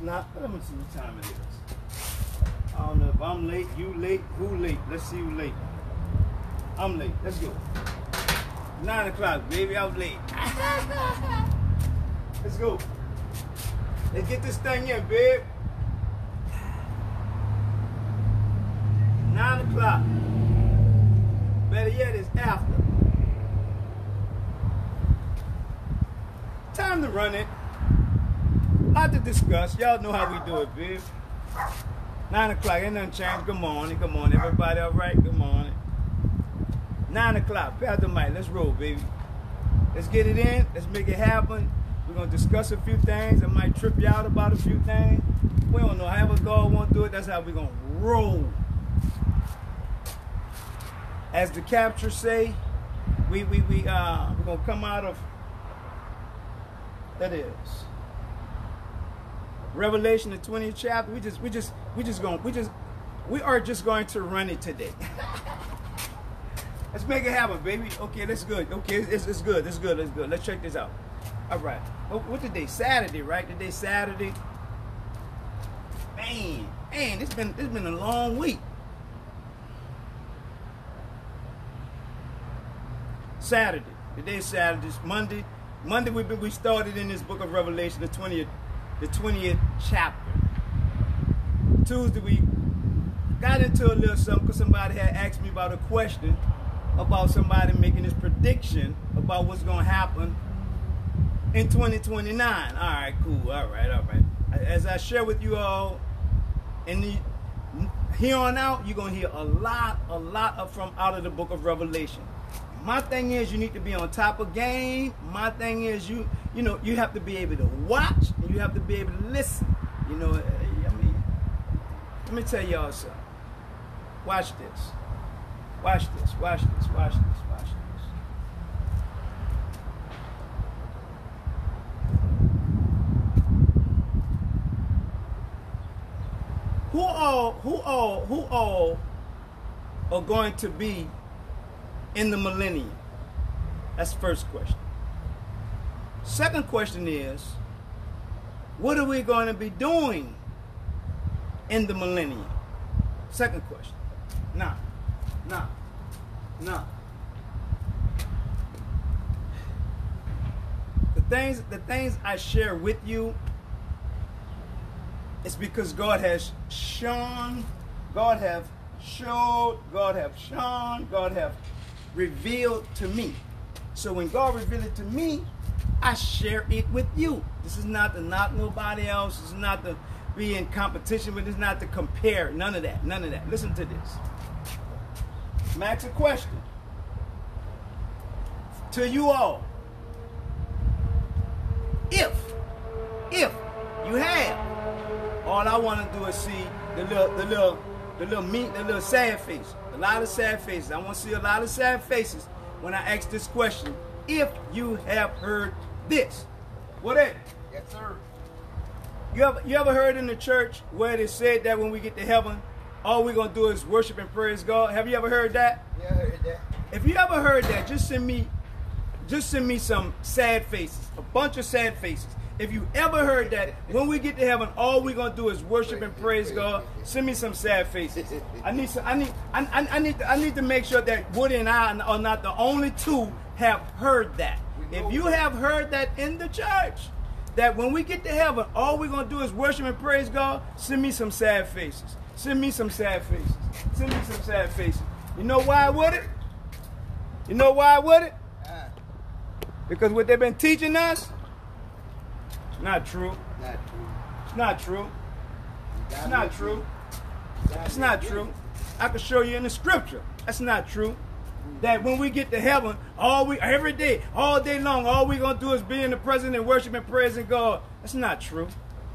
not. Let me see what time it is. I don't know if I'm late, you late, who late. Let's see who late. I'm late. Let's go. 9 o'clock, baby. I'm late. Let's go. Let's get this thing in, babe. 9 o'clock. Better yet, it's after. Time to run it. A lot to discuss. Y'all know how we do it, babe. 9 o'clock, ain't nothing changed. Good morning, good morning. Everybody all right? Good morning. 9 o'clock, pass the mic. Let's roll, baby. Let's get it in. Let's make it happen. We're going to discuss a few things. I might trip you out about a few things. We don't know. However God won't do it, that's how we're going to roll. As the capture say, we're going to come out of, that is, Revelation, the 20th chapter. We are just going to run it today. Let's make it happen, baby. Okay, that's good. Okay, it's good. It's good. It's good. Let's check this out. All right. What today? Saturday, right? Today's Saturday. Man, it's been a long week. Saturday. Today's Saturday. It's Monday. Monday we started in this book of Revelation, the 20th chapter. Tuesday we got into a little something because somebody had asked me about a question about somebody making this prediction about what's going to happen in 2029. All right, cool. All right. As I share with you all, here on out, you're going to hear a lot from out of the book of Revelation. My thing is you need to be on top of game. My thing is you have to be able to watch and you have to be able to listen. You know, I mean, let me tell y'all something. Watch this. Watch this. Watch this. Watch this. Watch this. Who all are going to be in the millennium? That's the first question. Second question is, what are we going to be doing in the millennium? Second question. Now. The things I share with you is because God has shown, God have showed, God have shown, God have revealed to me. So when God revealed it to me, I share it with you. This is not to knock nobody else. This is not to be in competition with. This is not to compare. None of that. None of that. Listen to this. Max, a question to you all. If you have, all I want to do is see the little sad face. A lot of sad faces. I want to see a lot of sad faces when I ask this question. If you have heard this. What is it? Yes, sir. You ever heard in the church where they said that when we get to heaven, all we're going to do is worship and praise God? Have you ever heard that? Yeah, I heard that. If you ever heard that, just send me some sad faces. A bunch of sad faces. If you ever heard that, when we get to heaven, all we're gonna do is worship and praise God. Send me some sad faces. I need to make sure that Woody and I are not the only two have heard that. If you have heard that in the church, that when we get to heaven, all we're gonna do is worship and praise God, send me some sad faces. Send me some sad faces. Send me some sad faces. You know why, Woody? You know why, Woody? Because what they've been teaching us, it's not true. It's not true. It's not true. It's not true. I can show you in the scripture. That's not true. That when we get to heaven, every day, all day long, all we're gonna do is be in the presence and worship and praising God. That's not true.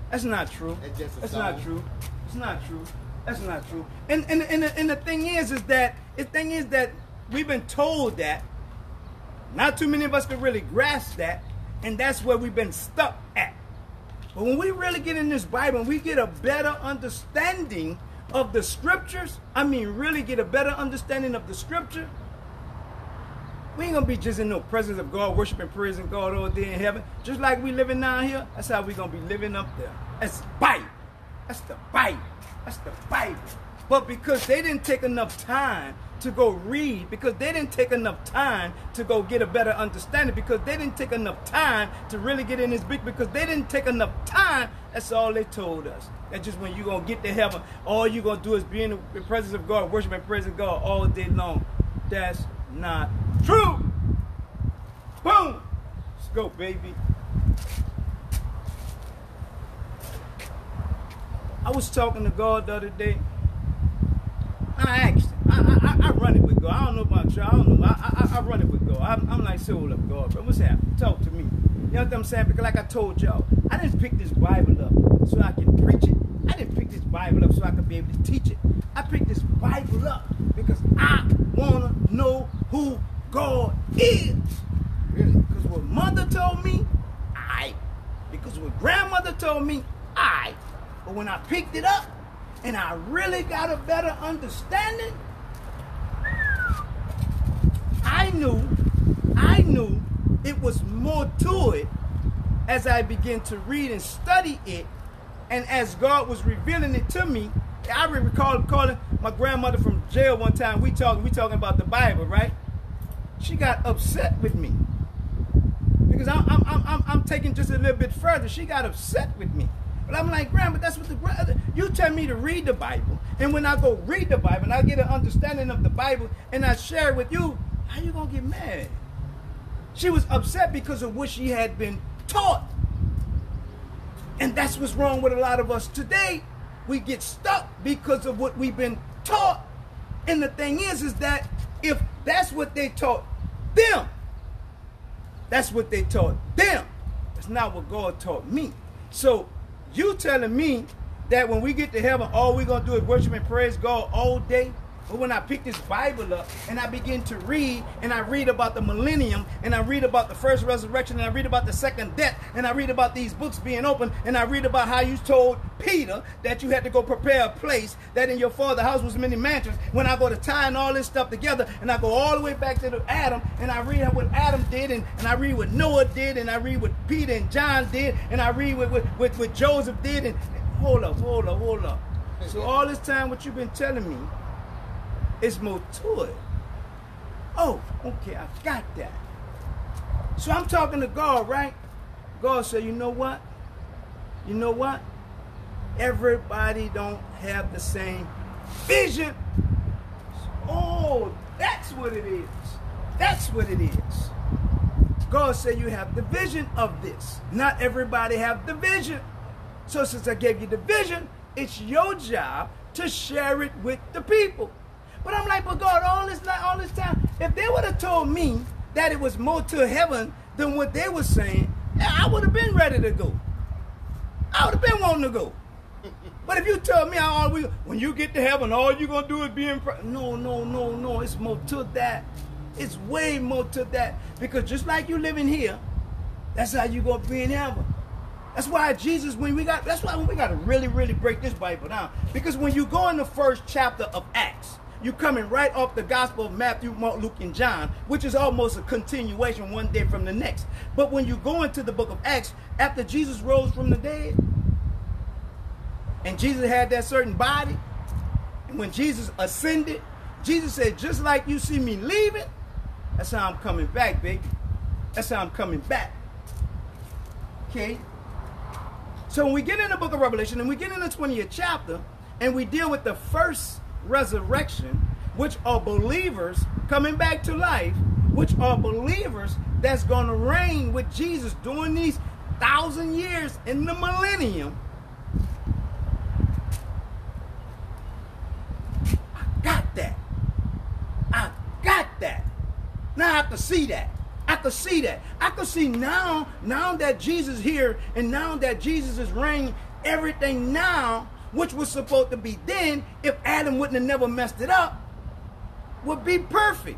That's not true. That's not true. It's not true. That's not true. And the thing is that we've been told that. Not too many of us can really grasp that, and that's where we've been stuck at. But when we really get in this Bible and we get a better understanding of the scriptures, I mean really get a better understanding of the scripture, We ain't gonna be just in no presence of God, worshiping, praising God all day in heaven. Just like we living down here, that's how we gonna be living up there. That's the Bible. That's the Bible. That's the Bible. But because they didn't take enough time to go read, because they didn't take enough time to go get a better understanding, because they didn't take enough time to really get in this book, because they didn't take enough time, that's all they told us. That just when you're going to get to heaven, all you're going to do is be in the presence of God, worship and praising God all day long. That's not true. Boom. Let's go, baby. I was talking to God the other day. I asked him. I run it with God. I don't know about y'all. I don't know. I run it with God. I'm like, so hold up, God, bro. What's happening? Talk to me. You know what I'm saying? Because like I told y'all, I didn't pick this Bible up so I can preach it. I didn't pick this Bible up so I could be able to teach it. I picked this Bible up because I want to know who God is. Really? Because what mother told me, because what grandmother told me, But when I picked it up and I really got a better understanding, I knew it was more to it as I began to read and study it, and as God was revealing it to me. I recall calling my grandmother from jail one time. We talking about the Bible, right? She got upset with me because I'm taking just a little bit further. She got upset with me. But I'm like, Grandma, that's what you tell me to read the Bible. And when I go read the Bible and I get an understanding of the Bible and I share it with you, how you going to get mad? She was upset because of what she had been taught. And that's what's wrong with a lot of us today. We get stuck because of what we've been taught. And the thing is that if that's what they taught them, that's what they taught them. That's not what God taught me. So you telling me that when we get to heaven, all we're going to do is worship and praise God all day? But when I pick this Bible up and I begin to read, and I read about the millennium, and I read about the first resurrection, and I read about the second death, and I read about these books being opened, and I read about how you told Peter that you had to go prepare a place, that in your father's house was many mansions. When I go to tying all this stuff together, and I go all the way back to Adam, and I read what Adam did, and I read what Noah did, and I read what Peter and John did, and I read what Joseph did, and hold up. So all this time what you've been telling me, it's more to it. Oh, okay, I got that. So I'm talking to God, right? God said, you know what? Everybody don't have the same vision. Oh, that's what it is. God said you have the vision of this. Not everybody have the vision. So since I gave you the vision, it's your job to share it with the people. But I'm like, but God, all this time, if they would have told me that it was more to heaven than what they were saying, I would have been ready to go. I would have been wanting to go. But if you tell me when you get to heaven, all you're going to do is be in prayer. No. It's more to that. It's way more to that. Because just like you living here, that's how you're going to be in heaven. That's why when we got to really, really break this Bible down. Because when you go in the first chapter of Acts, you're coming right off the Gospel of Matthew, Mark, Luke, and John, which is almost a continuation one day from the next. But when you go into the book of Acts, after Jesus rose from the dead, and Jesus had that certain body, and when Jesus ascended, Jesus said, just like you see me leaving, that's how I'm coming back, baby. That's how I'm coming back. Okay? So when we get in the book of Revelation, and we get in the 20th chapter, and we deal with the first resurrection, which are believers coming back to life, which are believers that's going to reign with Jesus during these 1,000 years in the millennium. I got that. Now I can see that. I could see now that Jesus is here, and now that Jesus is reigning, everything now which was supposed to be then, if Adam wouldn't have never messed it up, would be perfect.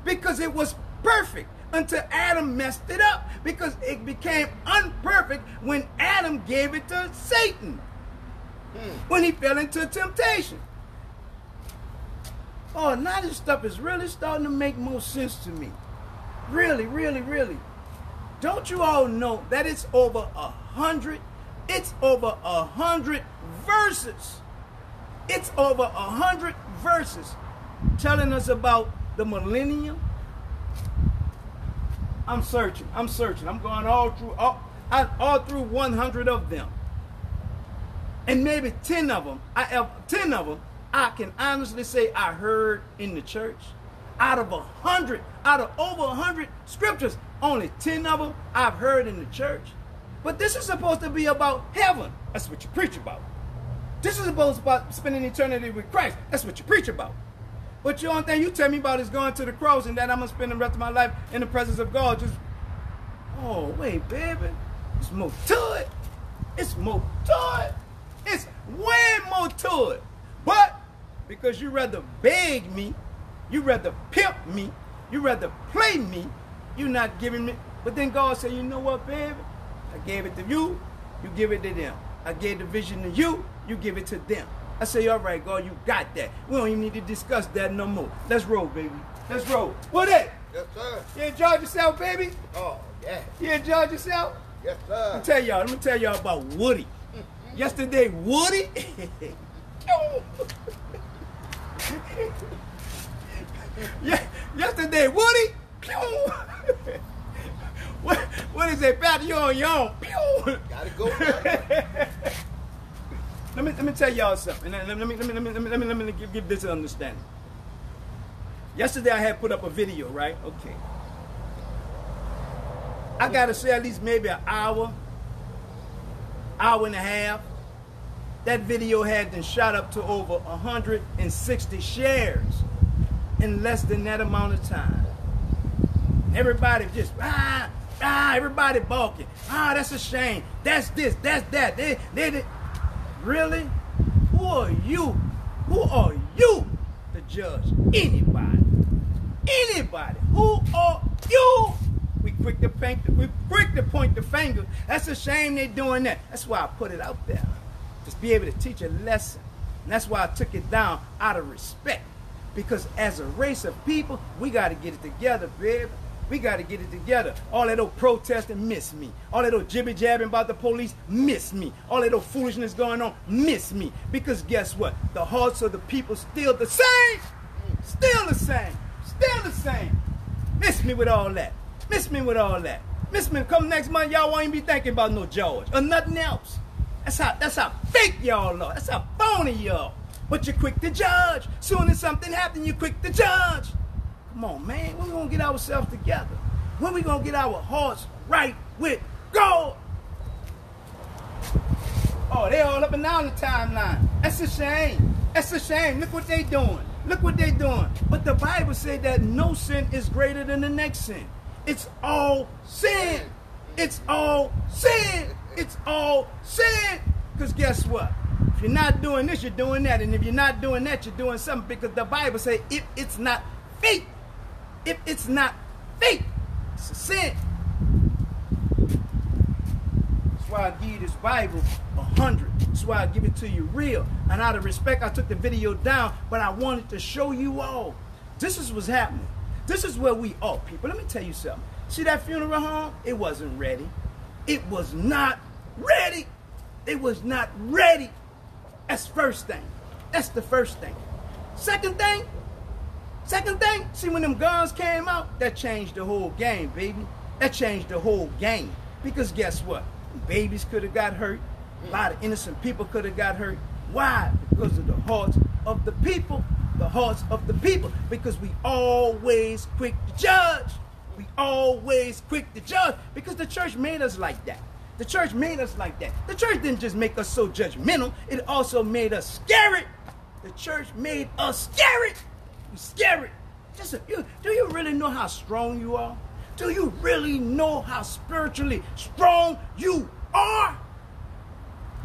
Because it was perfect until Adam messed it up. Because it became unperfect when Adam gave it to Satan. When he fell into temptation. Oh, now this stuff is really starting to make more sense to me. Really, really, really. Don't you all know that it's over 100? It's over 100 verses. It's over 100 verses telling us about the millennium. I'm searching. I'm going all through 100 of them. And maybe 10 of them, I can honestly say I heard in the church. Out of over 100 scriptures, only 10 of them I've heard in the church. But this is supposed to be about heaven. That's what you preach about. This is supposed to be about spending eternity with Christ. That's what you preach about. But the only thing you tell me about is going to the cross and that I'm going to spend the rest of my life in the presence of God. Just, oh, wait, baby. It's more to it. It's more to it. It's way more to it. But because you rather beg me, you rather pimp me, you rather play me, you're not giving me. But then God said, you know what, baby? I gave it to you, you give it to them. I gave the vision to you, you give it to them. I say, all right, God, you got that. We don't even need to discuss that no more. Let's roll, baby. Let's roll. What it? Yes, sir. You enjoyed yourself, baby? Oh, yeah. You enjoyed yourself? Yes, sir. Let me tell y'all about Woody. Yesterday, Woody. Yesterday, Woody. What is it, Pat? You on your own. Gotta go. Let me tell y'all something. Let me give this an understanding. Yesterday I had put up a video, right? Okay. I gotta say at least maybe an hour and a half. That video had been shot up to over 160 shares in less than that amount of time. Everybody just everybody balking. That's a shame. That's this. That's that. They. Really? Who are you? Who are you to judge anybody? Anybody? Who are you? We quick to point the finger. That's a shame they're doing that. That's why I put it out there. Just be able to teach a lesson. And that's why I took it down out of respect. Because as a race of people, we got to get it together, baby. We got to get it together. All that old protesting, miss me. All that old jibby-jabbing about the police, miss me. All that old foolishness going on, miss me. Because guess what? The hearts of the people still the same. Still the same. Still the same. Miss me with all that. Miss me with all that. Miss me. Come next month, y'all won't even be thinking about no George or nothing else. That's how fake y'all are. That's how phony y'all. But you're quick to judge. Soon as something happens, you're quick to judge. Come on, man. When we gonna get ourselves together? When we gonna get our hearts right with God? Oh, they all up and down the timeline. That's a shame. That's a shame. Look what they doing. Look what they doing. But the Bible said that no sin is greater than the next sin. It's all sin. It's all sin. It's all sin. Because guess what? If you're not doing this, you're doing that. And if you're not doing that, you're doing something. Because the Bible says if it's not faith, if it's not faith, it's a sin. That's why I give you this Bible 100. That's why I give it to you real. And out of respect, I took the video down, but I wanted to show you all. This is what's happening. This is where we are, people. Let me tell you something. See that funeral home? It wasn't ready. It was not ready. It was not ready. That's first thing. That's the first thing. Second thing, see when them guns came out, that changed the whole game, baby. That changed the whole game. Because guess what? Babies could have got hurt. A lot of innocent people could have got hurt. Why? Because of the hearts of the people. The hearts of the people. Because we always quick to judge. We always quick to judge. Because the church made us like that. The church made us like that. The church didn't just make us so judgmental. It also made us scary. The church made us scary. You scary. Do you really know how strong you are? Do you really know how spiritually strong you are?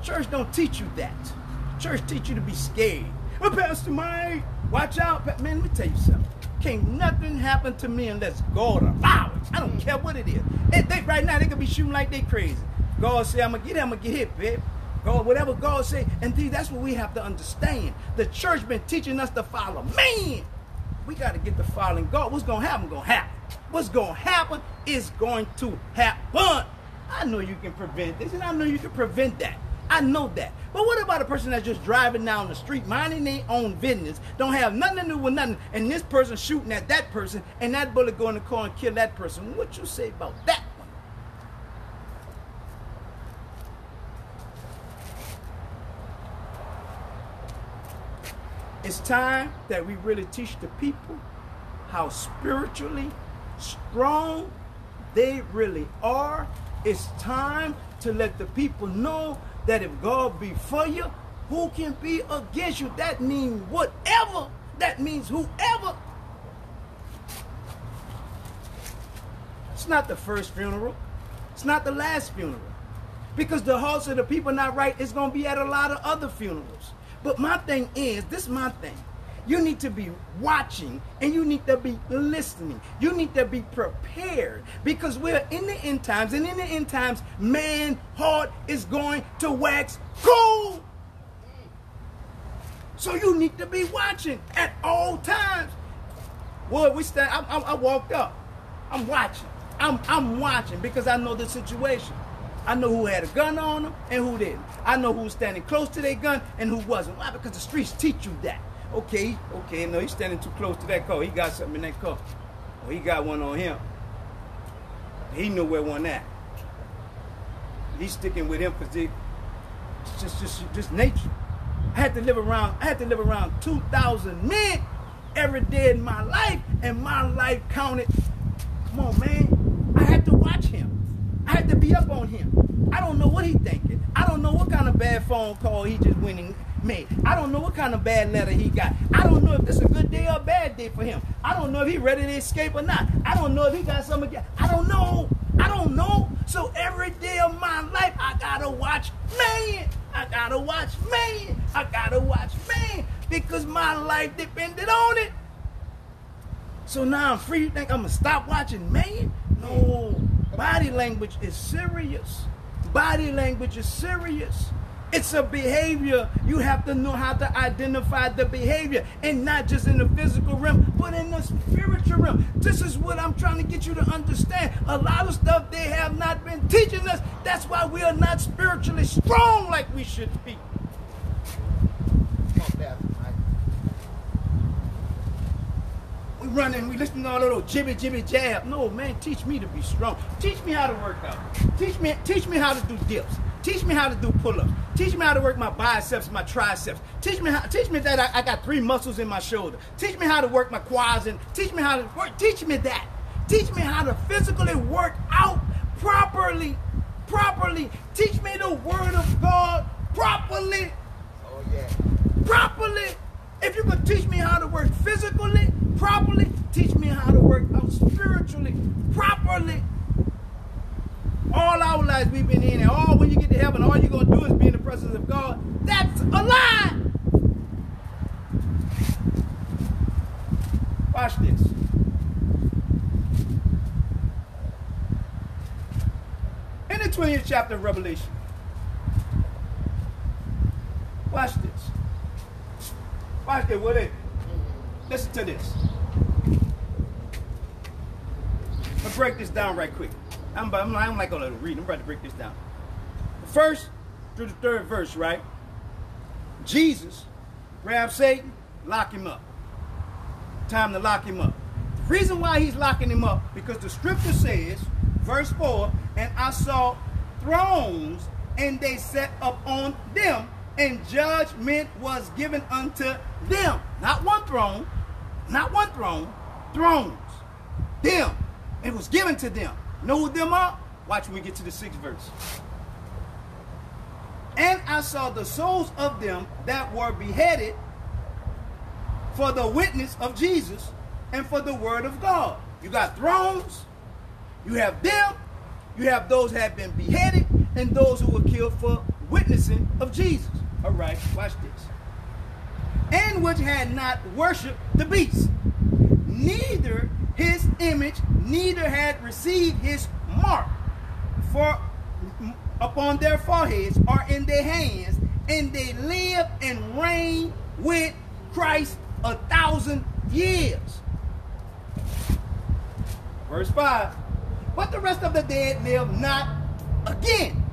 Church don't teach you that. Church teach you to be scared. Well, Pastor Mike, watch out. Man, let me tell you something. Can't nothing happen to me unless God allows it. I don't care what it is. Right now, they could be shooting like they crazy. God say, I'm going to get hit, babe. God, whatever God say. And that's what we have to understand. The church been teaching us to follow man. We got to get the following God. What's going to happen? Going to happen. What's going to happen is going to happen. I know you can prevent this, and I know you can prevent that. I know that. But what about a person that's just driving down the street, minding their own business, don't have nothing to do with nothing, and this person shooting at that person, and that bullet go in the car and kill that person? What you say about that one? It's time that we really teach the people how spiritually strong they really are. It's time to let the people know that if God be for you, who can be against you? That means whatever. That means whoever. It's not the first funeral. It's not the last funeral. Because the hearts of the people not right, it's going to be at a lot of other funerals. But my thing is, this is my thing. You need to be watching and you need to be listening. You need to be prepared because we're in the end times, and in the end times, man's heart is going to wax cold. So you need to be watching at all times. Well, I walked up. I'm watching. I'm watching because I know the situation. I know who had a gun on them and who didn't. I know who was standing close to their gun and who wasn't. Why? Because the streets teach you that. Okay, no, he's standing too close to that car. He got something in that car. Well, he got one on him. He knew where one at. He's sticking with him because it's just nature. I had to live around 2,000 men every day in my life, and my life counted. Come on, man. I had to watch him. I had to be up on him. I don't know what he's thinking. I don't know what kind of bad phone call he just went and made. I don't know what kind of bad letter he got. I don't know if this is a good day or a bad day for him. I don't know if he's ready to escape or not. I don't know if he got something again. I don't know. So every day of my life, I gotta watch man. I gotta watch man. Because my life depended on it. So now I'm free. You think I'm gonna stop watching man? No. Body language is serious. Body language is serious. It's a behavior. You have to know how to identify the behavior, and not just in the physical realm, but in the spiritual realm. This is what I'm trying to get you to understand. A lot of stuff they have not been teaching us. That's why we are not spiritually strong like we should be. We running, we listen to all little jibby jab. No, man, teach me to be strong. Teach me how to work out. Teach me how to do dips. Teach me how to do pull-ups. Teach me how to work my biceps, my triceps. Teach me that I got 3 muscles in my shoulder. Teach me how to work my quads, and teach me how to work. Teach me that. Teach me how to physically work out properly. Teach me the word of God properly. Oh yeah. Properly. If you could teach me how to work physically properly, teach me how to work out spiritually properly. All our lives we've been in, and all when you get to heaven, all you're going to do is be in the presence of God. That's a lie. Watch this. In the 20th chapter of Revelation. Watch this. Watch this. What is it? Listen to this. I'll break this down right quick. I'm like going to read. I'm about to break this down. The first through the 3rd verse, right? Jesus grabbed Satan, lock him up. Time to lock him up. The reason why he's locking him up, because the scripture says, verse 4, and I saw thrones, and they sat up on them, and judgment was given unto them. Not one throne, thrones. Them. It was given to them. Know who them are? Watch when we get to the 6th verse. And I saw the souls of them that were beheaded for the witness of Jesus and for the word of God. You got thrones, you have them, you have those that have been beheaded, and those who were killed for witnessing of Jesus. All right, watch this. And which had not worshipped the beast, neither his image, neither had received his mark for upon their foreheads or in their hands, and they live and reign with Christ 1,000 years. Verse 5. But the rest of the dead live not again.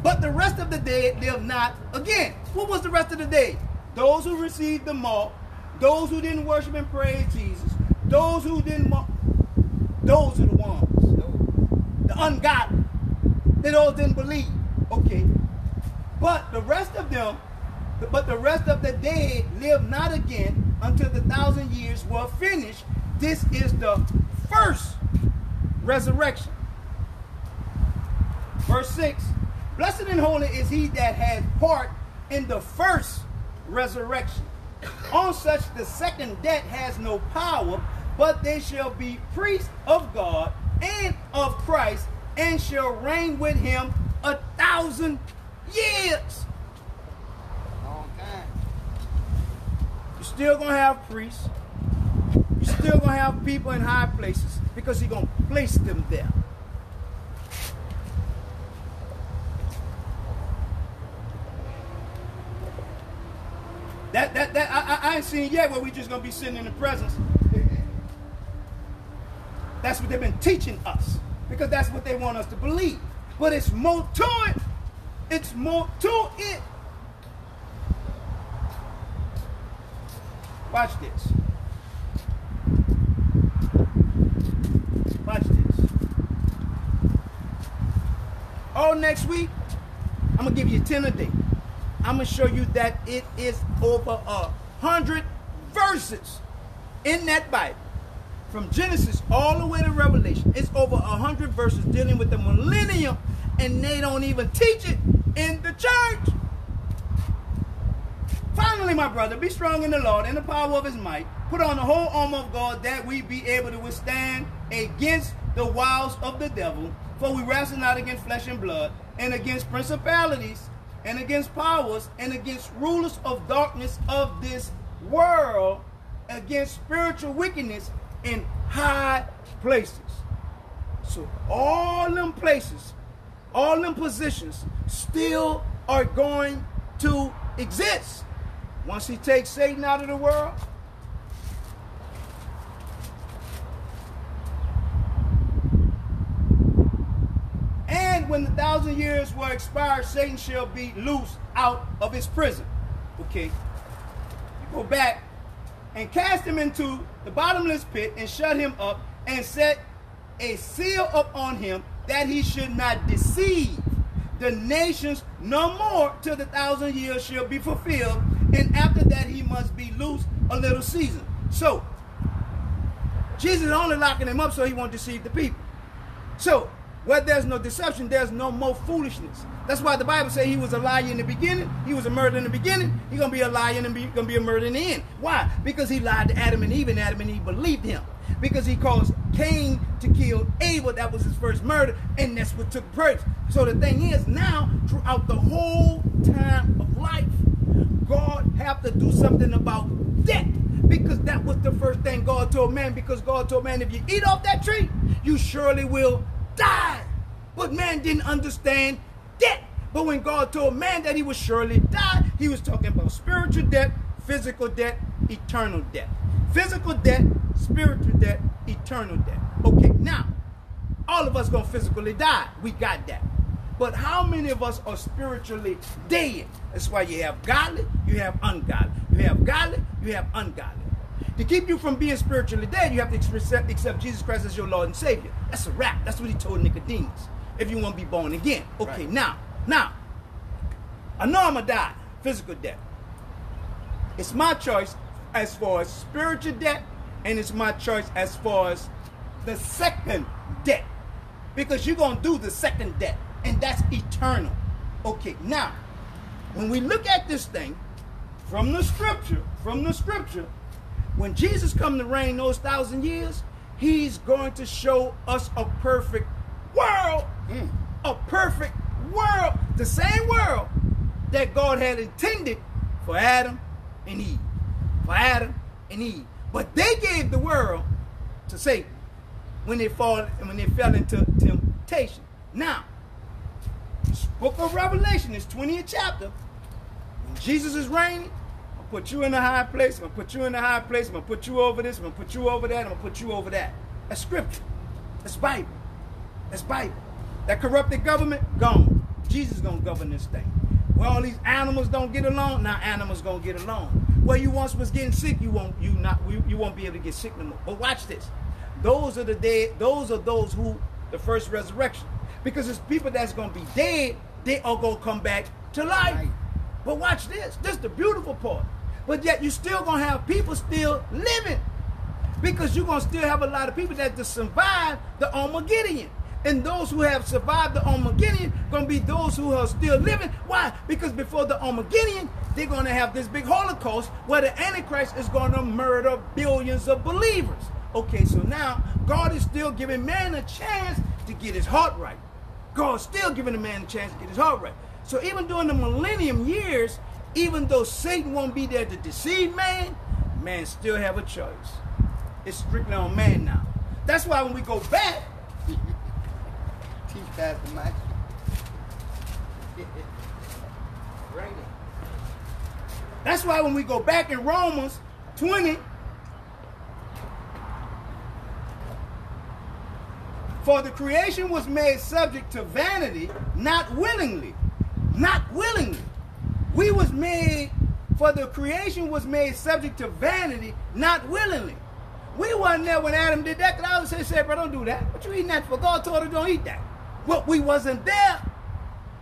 But the rest of the dead live not again. What was the rest of the dead? Those who received the mark, those who didn't worship and praise Jesus, those who didn't mark, those are the ones. The ungodly. They all didn't believe. Okay. But the rest of them, but the rest of the dead live not again until the 1,000 years were finished. This is the first resurrection. Verse 6. Blessed and holy is he that has part in the first resurrection. On such the second death has no power, but they shall be priests of God and of Christ, and shall reign with him 1,000 years. Long time. You're still going to have priests. You're still going to have people in high places because he's going to place them there. I ain't seen yet where we just going to be sitting in the presence. That's what they've been teaching us because that's what they want us to believe. But it's more to it. It's more to it. Watch this. Watch this. All next week, I'm going to give you 10 a day. I'm going to show you that it is over 100 verses in that Bible. From Genesis all the way to Revelation. It's over 100 verses dealing with the millennium, and they don't even teach it in the church. Finally, my brother, be strong in the Lord and the power of his might. Put on the whole armor of God that we be able to withstand against the wiles of the devil. For we wrestle not against flesh and blood, and against principalities, and against powers, and against rulers of darkness of this world, against spiritual wickedness in high places. So all them places, all them positions still are going to exist. Once he takes Satan out of the world, and when the 1,000 years were expired, Satan shall be loosed out of his prison. Okay, you go back and cast him into the bottomless pit and shut him up and set a seal upon him that he should not deceive the nations no more till the 1,000 years shall be fulfilled, and after that he must be loosed a little season. So Jesus is only locking him up so he won't deceive the people. So where there's no deception, there's no more foolishness. That's why the Bible says he was a liar in the beginning. He was a murderer in the beginning. He's going to be a liar and he's going to be a murderer in the end. Why? Because he lied to Adam and Eve, and Adam and Eve believed him. Because he caused Cain to kill Abel. That was his first murder, and that's what took place. So the thing is, now, throughout the whole time of life, God have to do something about death. Because that was the first thing God told man. Because God told man, if you eat off that tree, you surely will die. But man didn't understand death. But when God told man that he would surely die, he was talking about spiritual death, physical death, eternal death. Physical death, spiritual death, eternal death. Okay, now, all of us gonna physically die. We got that. But how many of us are spiritually dead? That's why you have godly, you have ungodly. You have godly, you have ungodly. To keep you from being spiritually dead, you have to accept Jesus Christ as your Lord and Savior. That's a wrap. That's what he told Nicodemus. If you want to be born again. Okay, right. Now, I know I'm going to die. Physical death. It's my choice as far as spiritual death, and it's my choice as far as the second death. Because you're going to do the second death, and that's eternal. Okay, now, when we look at this thing from the scripture, when Jesus comes to reign those 1,000 years, he's going to show us a perfect world. A perfect world. The same world that God had intended for Adam and Eve. For Adam and Eve. But they gave the world to Satan when they fell into temptation. Now, this book of Revelation, this 20th chapter, when Jesus is reigning, I'm going to put you in a high place, I'm going to put you in a high place, I'm going to put you over this, I'm going to put you over that, I'm going to put you over that. That's scripture. That's Bible. That's Bible. That corrupted government, gone. Jesus is going to govern this thing. Where all these animals don't get along, now animals going to get along. Where you once was getting sick, you won't be able to get sick no more. But watch this. Those are the dead, those are those who, the first resurrection. Because it's people that's going to be dead, they are going to come back to life. Right. But watch this. This is the beautiful part. But yet you still going to have people still living. Because you're going to still have a lot of people that just survive the Armageddon. And those who have survived the Armageddon going to be those who are still living. Why? Because before the Armageddon, they're going to have this big Holocaust where the Antichrist is going to murder billions of believers. Okay, so now God is still giving man a chance to get his heart right. God's still giving a man a chance to get his heart right. So even during the millennium years, even though Satan won't be there to deceive man, man still have a choice. It's strictly on man now. That's why when we go back, teach Pastor Mike. Right. That's why when we go back in Romans 20, for the creation was made subject to vanity, not willingly. Not willingly. We was made, for the creation was made subject to vanity, not willingly. We wasn't there when Adam did that, because I always say, bro, don't do that. What you eating that for? God told us don't eat that. Well, we wasn't there,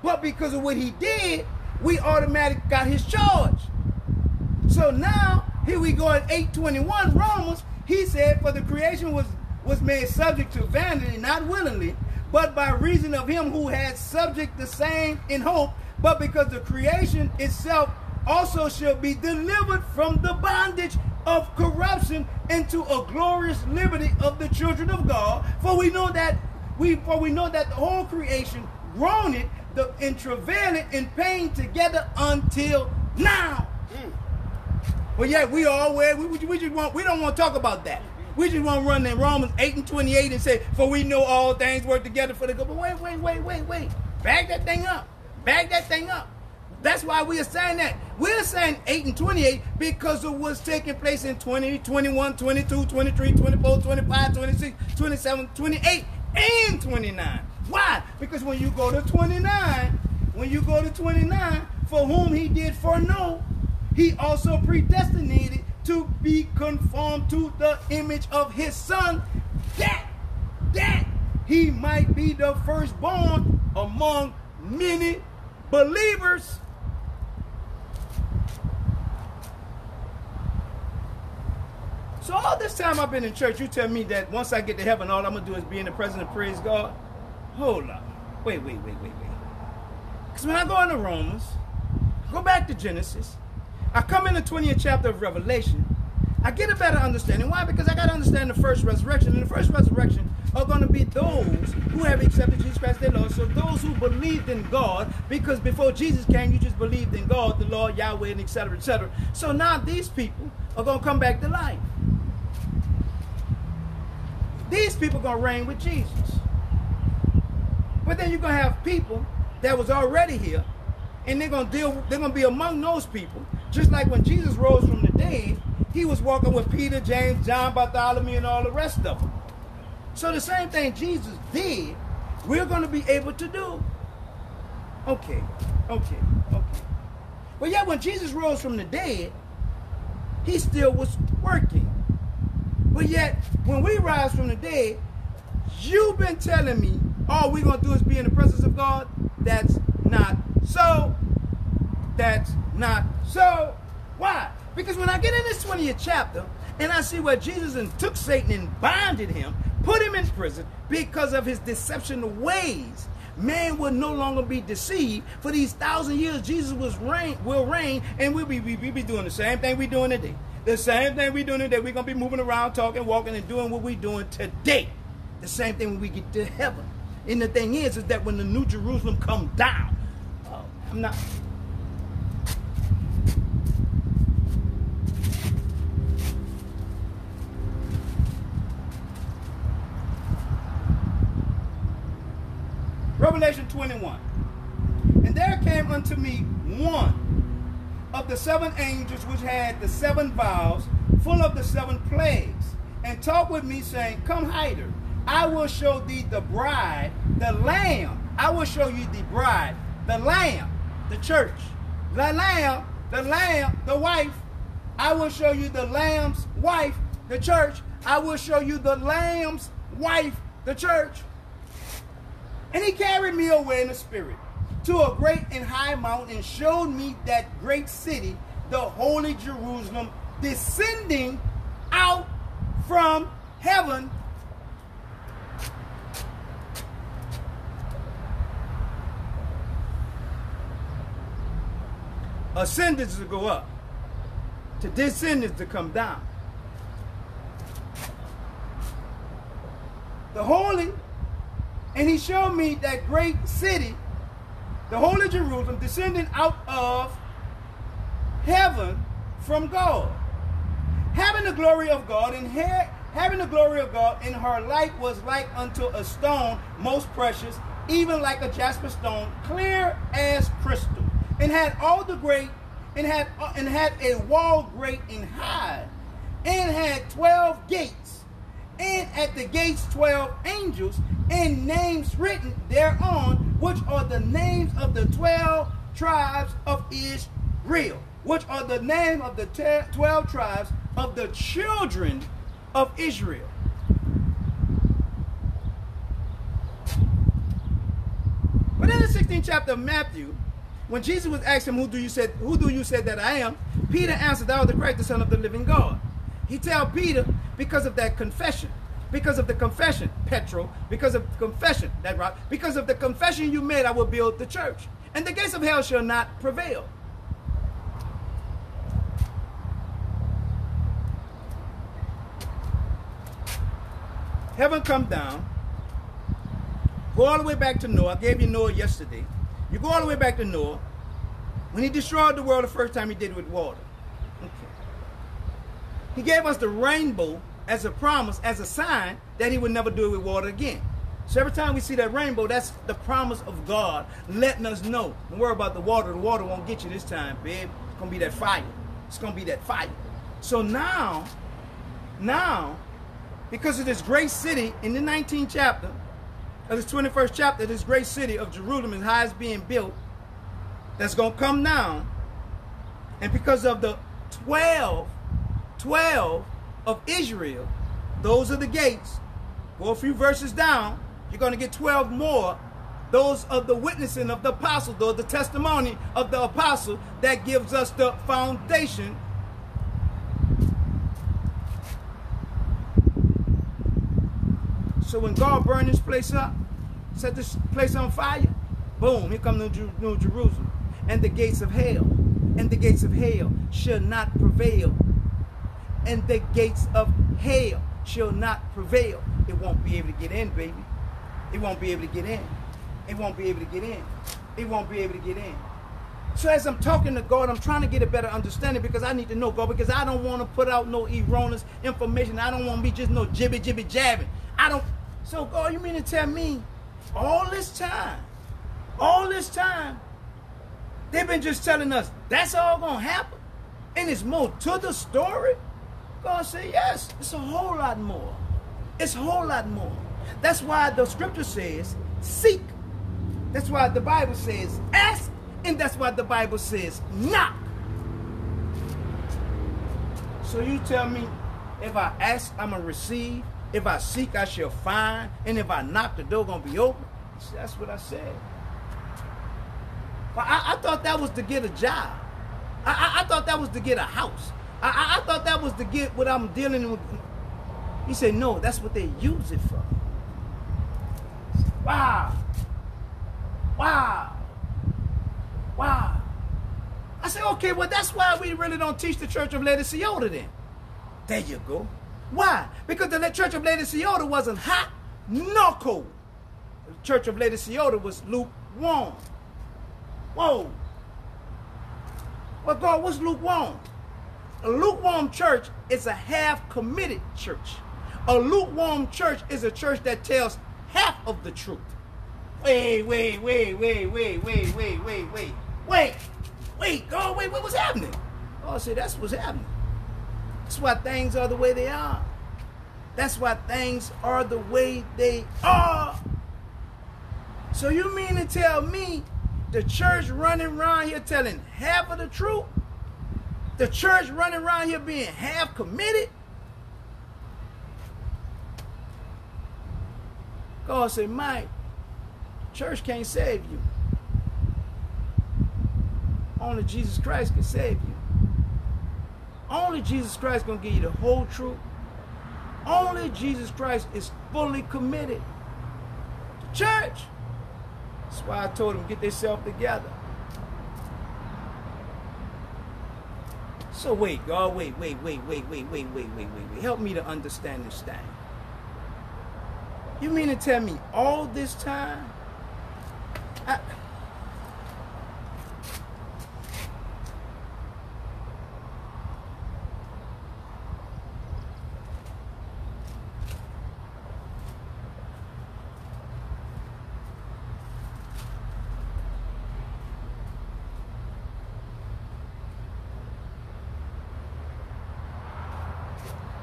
but because of what he did, we automatically got his charge. So now, here we go in 8:21, Romans, he said, for the creation was made subject to vanity, not willingly, but by reason of him who had subject the same in hope, but because the creation itself also shall be delivered from the bondage of corruption into a glorious liberty of the children of God. For we know that the whole creation groaneth in travail in pain together until now. Well, yeah, we don't want to talk about that. We just want to run in Romans 8:28 and say, for we know all things work together for the good. But wait. Back that thing up. Back that thing up. That's why we are saying that. We're saying 8:28 because of what's taking place in 20, 21, 22, 23, 24, 25, 26, 27, 28, and 29. Why? Because when you go to 29, for whom he did foreknow, he also predestinated to be conformed to the image of his son, that he might be the firstborn among many believers. So all this time I've been in church, you tell me that once I get to heaven, all I'm going to do is be in the presence and praise God? Hold up. Wait. Because when I go into Romans, go back to Genesis, I come in the 20th chapter of Revelation, I get a better understanding. Why? Because I got to understand the first resurrection. And the first resurrection are going to be those who have accepted Jesus Christ their Lord. So those who believed in God, because before Jesus came, you just believed in God, the Lord, Yahweh, and etc., etc. So now these people are going to come back to life. These people are going to reign with Jesus. But then you're going to have people that was already here, and they're going to be among those people. Just like when Jesus rose from the dead, he was walking with Peter, James, John, Bartholomew, and all the rest of them. So the same thing Jesus did, we're going to be able to do. Okay. But yet when Jesus rose from the dead, he still was working. But yet, when we rise from the dead, you've been telling me all we're going to do is be in the presence of God. That's not so. That's not so. Why? Because when I get in this 20th chapter, and I see where Jesus took Satan and binded him, put him in prison because of his deception ways, man will no longer be deceived. For these 1,000 years, Jesus will reign, and we'll be doing the same thing we're doing today. The same thing we're doing today. We're going to be moving around, talking, walking, and doing what we're doing today. The same thing when we get to heaven. And the thing is that when the New Jerusalem comes down, I'm not... Revelation 21. And there came unto me one of the 7 angels which had the 7 vials, full of the 7 plagues, and talked with me, saying, Come hither, I will show thee the bride, the lamb. I will show you the bride, the lamb, the church. The lamb, the wife. I will show you the lamb's wife, the church. I will show you the lamb's wife, the church. And he carried me away in the spirit to a great and high mountain and showed me that great city, the holy Jerusalem, descending out from heaven. Ascendants to go up, to descendants to come down. The holy, and he showed me that great city, the holy Jerusalem, descending out of heaven from God, having the glory of God, and having the glory of God, and her light was like unto a stone most precious, even like a jasper stone, clear as crystal, and had all the great, and had a wall great and high, and had 12 gates, and at the gates 12 angels, and names written thereon, which are the names of the 12 tribes of Israel, which are the name of the 12 tribes of the children of Israel. But in the 16th chapter of Matthew, when Jesus was asked him, who do you say that I am? Peter answered, thou art the Christ, the Son of the living God. He tell Peter, because of that confession, because of the confession, Petro, because of the confession, that rock, because of the confession you made, I will build the church, and the gates of hell shall not prevail. Heaven come down, go all the way back to Noah. I gave you Noah yesterday. You go all the way back to Noah. When he destroyed the world the first time, he did it with water. Okay. He gave us the rainbow as a promise, as a sign that he would never do it with water again. So every time we see that rainbow, that's the promise of God letting us know. Don't worry about the water won't get you this time, babe. It's going to be that fire. It's going to be that fire. So now, because of this great city in the 19th chapter, of this 21st chapter, this great city of Jerusalem is high as being built, that's going to come down. And because of the 12 of Israel, those are the gates. Go a few verses down, you're going to get 12 more. Those of the witnessing of the apostle, the testimony of the apostle that gives us the foundation. So when God burned this place up, set this place on fire, boom, here comes New Jerusalem. And the gates of hell, shall not prevail. And the gates of hell shall not prevail. It won't be able to get in, baby. It won't be able to get in. It won't be able to get in. It won't be able to get in. So as I'm talking to God, I'm trying to get a better understanding, because I need to know God, because I don't want to put out no erroneous information. I don't want to be just no jibby jabbing. So God, you mean to tell me all this time, they've been just telling us that's all going to happen? And it's more to the story? God said, yes, it's a whole lot more. It's a whole lot more. That's why the scripture says, seek. That's why the Bible says, ask. And that's why the Bible says, knock. So you tell me, if I ask, I'm going to receive. If I seek, I shall find. And if I knock, the door going to be open. That's what I said. But I thought that was to get a job. I thought that was to get a house. I thought that was to get what I'm dealing with. He said, no, that's what they use it for. Wow. I said, okay, well, that's why we really don't teach the Church of Laodicea then. There you go. Why? Because the Church of Laodicea wasn't hot nor cold. The Church of Laodicea was lukewarm. Whoa. Well, God, what's lukewarm? A lukewarm church is a half-committed church. A lukewarm church is a church that tells half of the truth. Wait, God, what was happening? God said, that's what's happening. That's why things are the way they are. That's why things are the way they are. So you mean to tell me the church running around here telling half of the truth? The church running around here being half committed? God said, Mike, church can't save you. Only Jesus Christ can save you. Only Jesus Christ gonna give you the whole truth. Only Jesus Christ is fully committed. The church. That's why I told them get themselves together. So wait, God, wait. Help me to understand this thing. You mean to tell me all this time?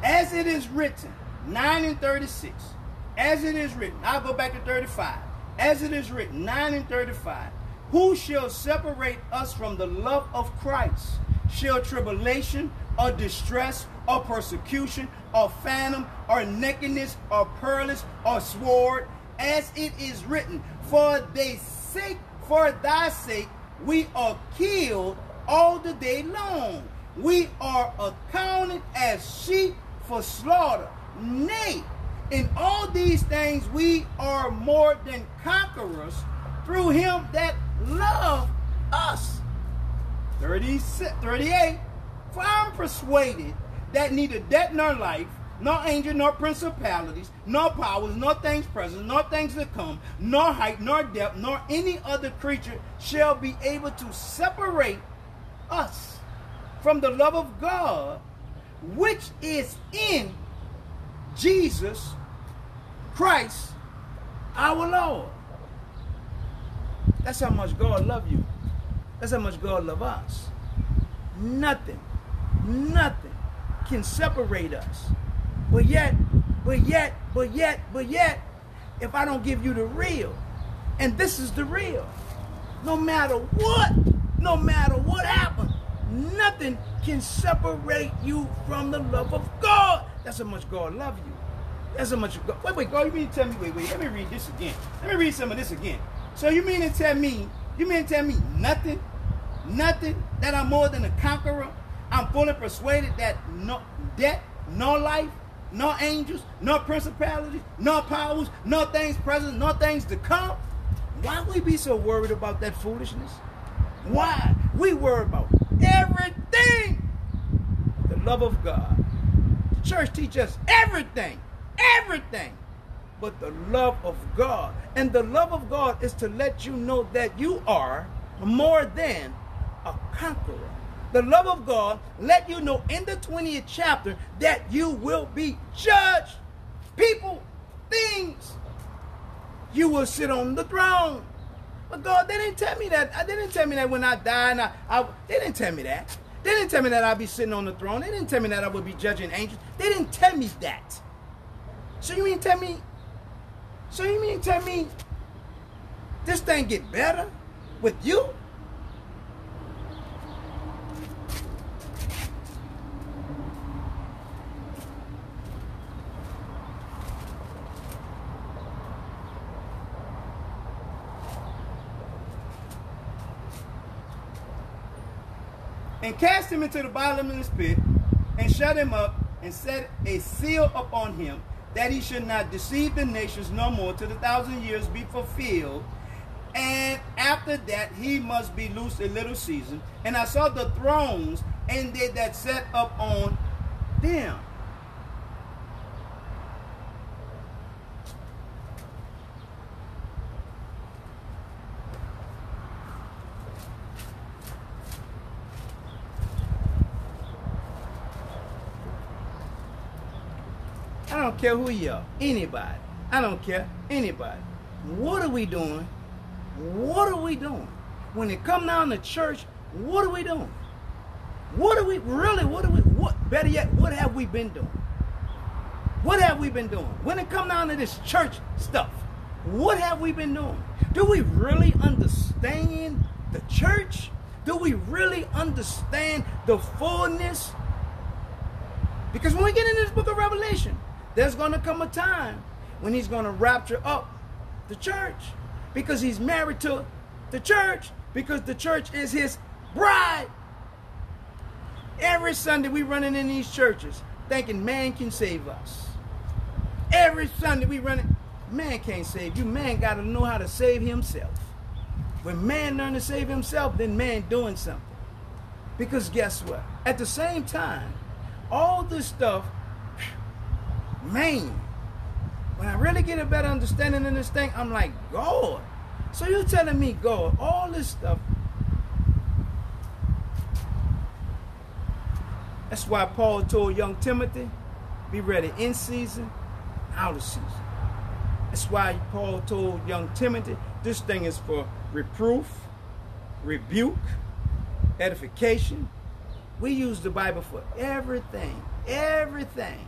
As it is written, 9 and 36. As it is written, I'll go back to 35. As it is written, 9 and 35. Who shall separate us from the love of Christ? Shall tribulation, or distress, or persecution, or famine, or nakedness, or perilous, or sword? As it is written, for thy sake, we are killed all the day long. We are accounted as sheep for slaughter. Nay, in all these things we are more than conquerors through him that loved us. 38. For I am persuaded that neither death nor life, nor angel, nor principalities, nor powers, nor things present, nor things to come, nor height, nor depth, nor any other creature shall be able to separate us from the love of God, which is in Jesus Christ our Lord. That's how much God loves you. That's how much God loves us. Nothing can separate us. But yet, if I don't give you the real, and this is the real, no matter what happens, nothing can separate you from the love of God. That's how much God loves you. That's how much God. Wait, God, you mean to tell me, wait, let me read this again. Let me read some of this again. So you mean to tell me nothing, that I'm more than a conqueror? I'm fully persuaded that no death, no life, no angels, no principalities, no powers, no things present, no things to come. Why we be so worried about that foolishness? Why? We worry about everything. The love of God. The church teaches us everything. But the love of God. And the love of God is to let you know that you are more than a conqueror. The love of God let you know in the 20th chapter that you will be judged. People, things. You will sit on the throne. But God, they didn't tell me that. They didn't tell me that when I die. They didn't tell me that. They didn't tell me that I'd be sitting on the throne. They didn't tell me that I would be judging angels. They didn't tell me that. So you mean to tell me this thing get better with you? And cast him into the bottomless pit, and shut him up, and set a seal upon him, that he should not deceive the nations no more till the 1,000 years be fulfilled. And after that he must be loosed a little season. And I saw the thrones, and they that sat up on them. I don't care who you are. Anybody. I don't care. Anybody. What are we doing? When it come down to church, what are we doing? Better yet, what have we been doing? What have we been doing? When it comes down to this church stuff, what have we been doing? Do we really understand the church? Do we really understand the fullness? Because when we get into this book of Revelation, there's going to come a time when he's going to rapture up the church. Because he's married to the church. Because the church is his bride. Every Sunday we running in these churches thinking man can save us. Every Sunday we running, man can't save you. Man got to know how to save himself. When man learn to save himself, then man doing something. Because guess what? At the same time, all this stuff, man, when I really get a better understanding in this thing, I'm like, God. So you're telling me, God, all this stuff. That's why Paul told young Timothy, be ready in season, out of season. That's why Paul told young Timothy, this thing is for reproof, rebuke, edification. We use the Bible for everything, everything,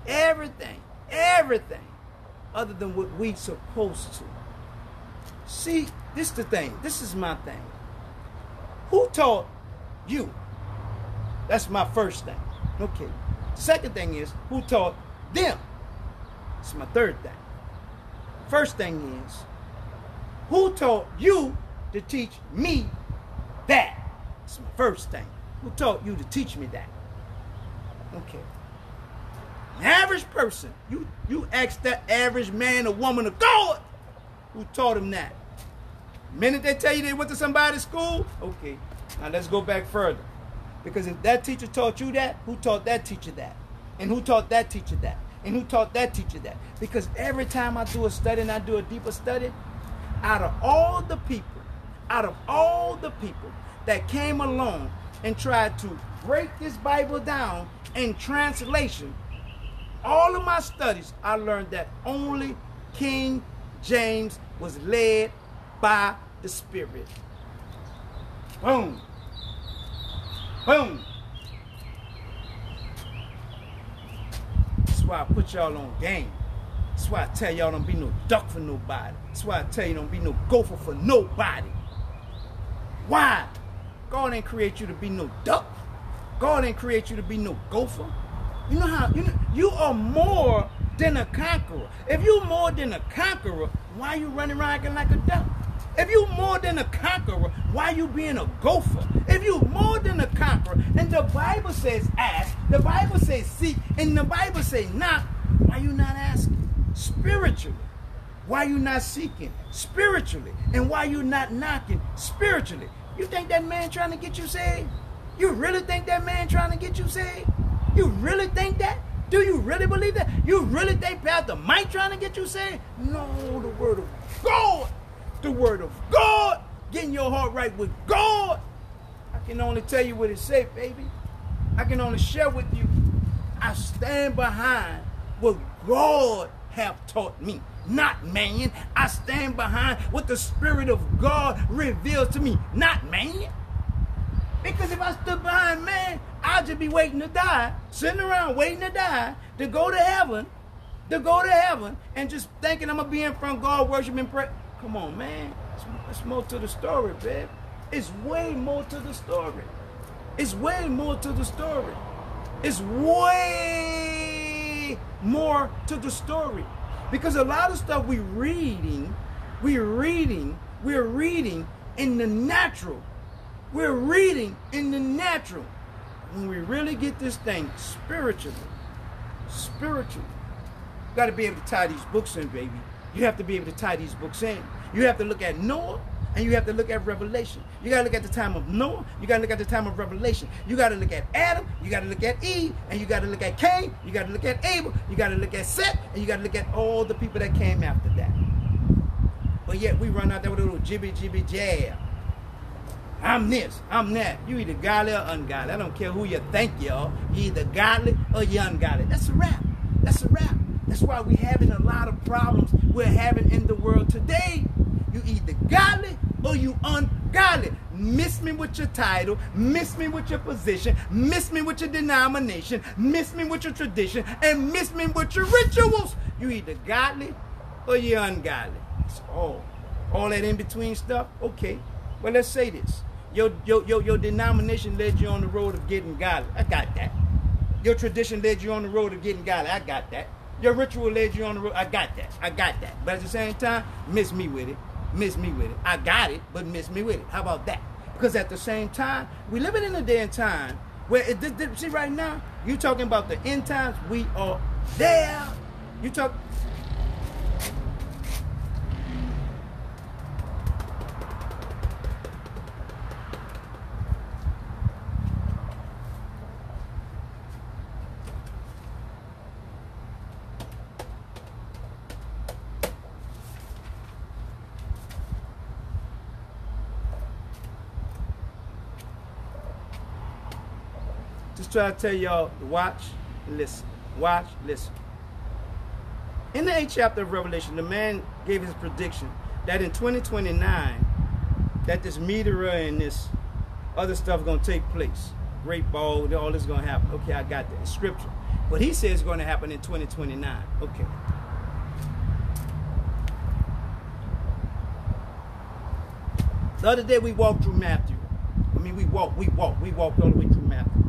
everything, everything, other than what we supposed to. See, this is the thing. This is my thing. Who taught you? That's my first thing. Okay. Second thing is, who taught them? That's my third thing. First thing is, who taught you to teach me that? That's my first thing. Who taught you to teach me that? Okay. An average person, you ask that average man or woman of God, who taught him that? The minute they tell you they went to somebody's school, okay, now let's go back further. Because if that teacher taught you that, who taught that teacher that? And who taught that teacher that? And who taught that teacher that? Because every time I do a study and I do a deeper study, out of all the people that came along and tried to break this Bible down in translation, all of my studies, I learned that only King James was led by the Spirit. Boom. Boom. That's why I put y'all on game. That's why I tell y'all don't be no duck for nobody. That's why I tell you don't be no gopher for nobody. Why? God didn't create you to be no duck. God didn't create you to be no gopher. You know how, you are more than a conqueror. If you're more than a conqueror, why you running around acting like a duck? If you're more than a conqueror, why you being a gopher? If you're more than a conqueror, and the Bible says ask, the Bible says seek, and the Bible says knock, why you not asking? Spiritually. Why you not seeking? Spiritually. And why you not knocking? Spiritually. You think that man trying to get you saved? You really think that man trying to get you saved? You really think that? Do you really believe that? You really think Pastor Mike trying to get you saved? No, the word of God. The word of God. Getting your heart right with God. I can only tell you what it says, baby. I can only share with you. I stand behind what God have taught me, not man. I stand behind what the Spirit of God reveals to me, not man. Because if I stood behind man, I'd just be waiting to die, sitting around waiting to die, to go to heaven, and just thinking I'm going to be in front of God, worshiping, pray. Come on, man. It's more to the story, babe. It's way more to the story. It's way more to the story. It's way more to the story. Because a lot of stuff we're reading in the natural. We're reading in the natural. When we really get this thing spiritually, you got to be able to tie these books in, baby. You have to be able to tie these books in. You have to look at Noah and you have to look at Revelation. You got to look at the time of Noah. You got to look at the time of Revelation. You got to look at Adam. You got to look at Eve. And you got to look at Cain. You got to look at Abel. You got to look at Seth. And you got to look at all the people that came after that. But yet we run out there with a little jibby jab. I'm this, I'm that. You either godly or ungodly. I don't care who you think you are. You either godly or you ungodly. That's a wrap. That's a wrap. That's why we're having a lot of problems we're having in the world today. You either godly or you ungodly. miss me with your title, miss me with your position, miss me with your denomination, miss me with your tradition, and miss me with your rituals. You either godly or you're ungodly. It's all that in between stuff. Okay, well, let's say this. Your denomination led you on the road of getting godly. I got that. Your tradition led you on the road of getting godly. I got that. Your ritual led you on the road. I got that. I got that. But at the same time, miss me with it. Miss me with it. I got it, but miss me with it. How about that? Because at the same time, we living in a day and time where, see right now, you talking about the end times, we are there. You talk. Just try to tell y'all to watch and listen. Watch, listen. In the 8th chapter of Revelation, the man gave his prediction that in 2029, that this meteor and this other stuff is going to take place. Great ball, all this is going to happen. Okay, I got that. It's scripture. But he says it's going to happen in 2029. Okay. The other day we walked through Matthew. We walked all the way through Matthew.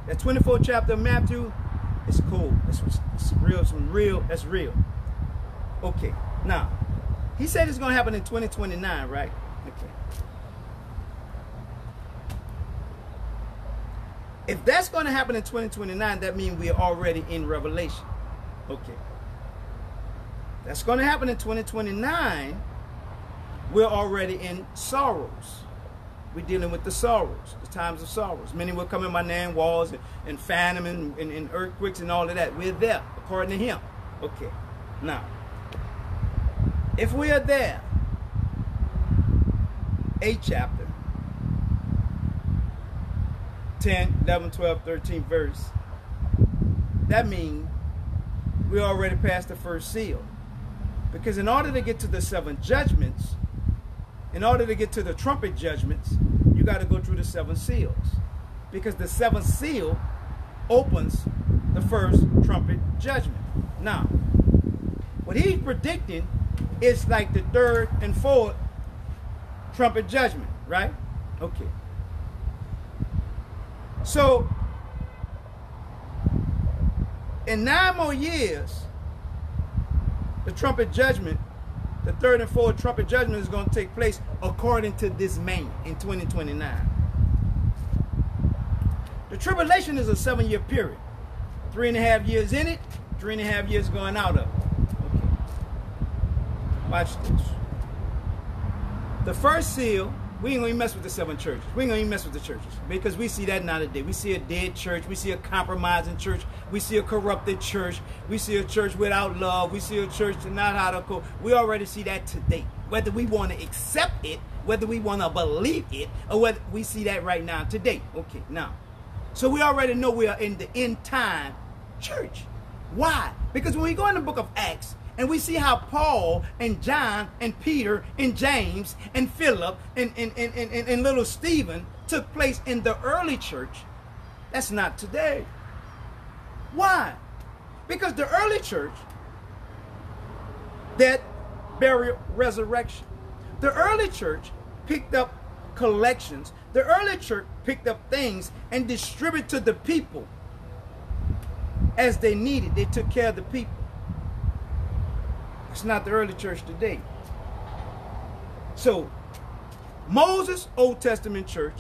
That 24th chapter of Matthew, it's cool. It's real, that's real. Okay, now, he said it's going to happen in 2029, right? Okay. If that's going to happen in 2029, that means we are already in Revelation. Okay. That's going to happen in 2029. We're already in sorrows. We're dealing with the sorrows, the times of sorrows. Many will come in my name, wars and famine and earthquakes and all of that. We're there, according to him. Okay. Now, if we are there, 8th chapter, 10, 11, 12, 13 verse, that means we already passed the first seal. Because in order to get to the 7 judgments, in order to get to the trumpet judgments, you got to go through the 7 seals. Because the 7th seal opens the first trumpet judgment. Now, what he's predicting is like the 3rd and 4th trumpet judgment, right? Okay. So, in 9 more years, the trumpet judgment, the 3rd and 4th trumpet judgment is going to take place according to this man in 2029. The tribulation is a 7-year period. 3.5 years in it, 3.5 years going out of it. Okay. Watch this. The first seal, we ain't going to mess with the 7 churches. We ain't going to even mess with the churches because we see that nowadays. We see a dead church. We see a compromising church. We see a corrupted church. We see a church without love. We see a church not how to go. We already see that today. Whether we want to accept it, whether we want to believe it, or whether we see that right now today. Okay, now. So we already know we are in the end time church. Why? Because when we go in the book of Acts, and we see how Paul and John and Peter and James and Philip and little Stephen took place in the early church. That's not today. Why? Because the early church, death, burial, resurrection. The early church picked up collections. The early church picked up things and distributed to the people as they needed. They took care of the people. It's not the early church today. So, Moses, Old Testament church.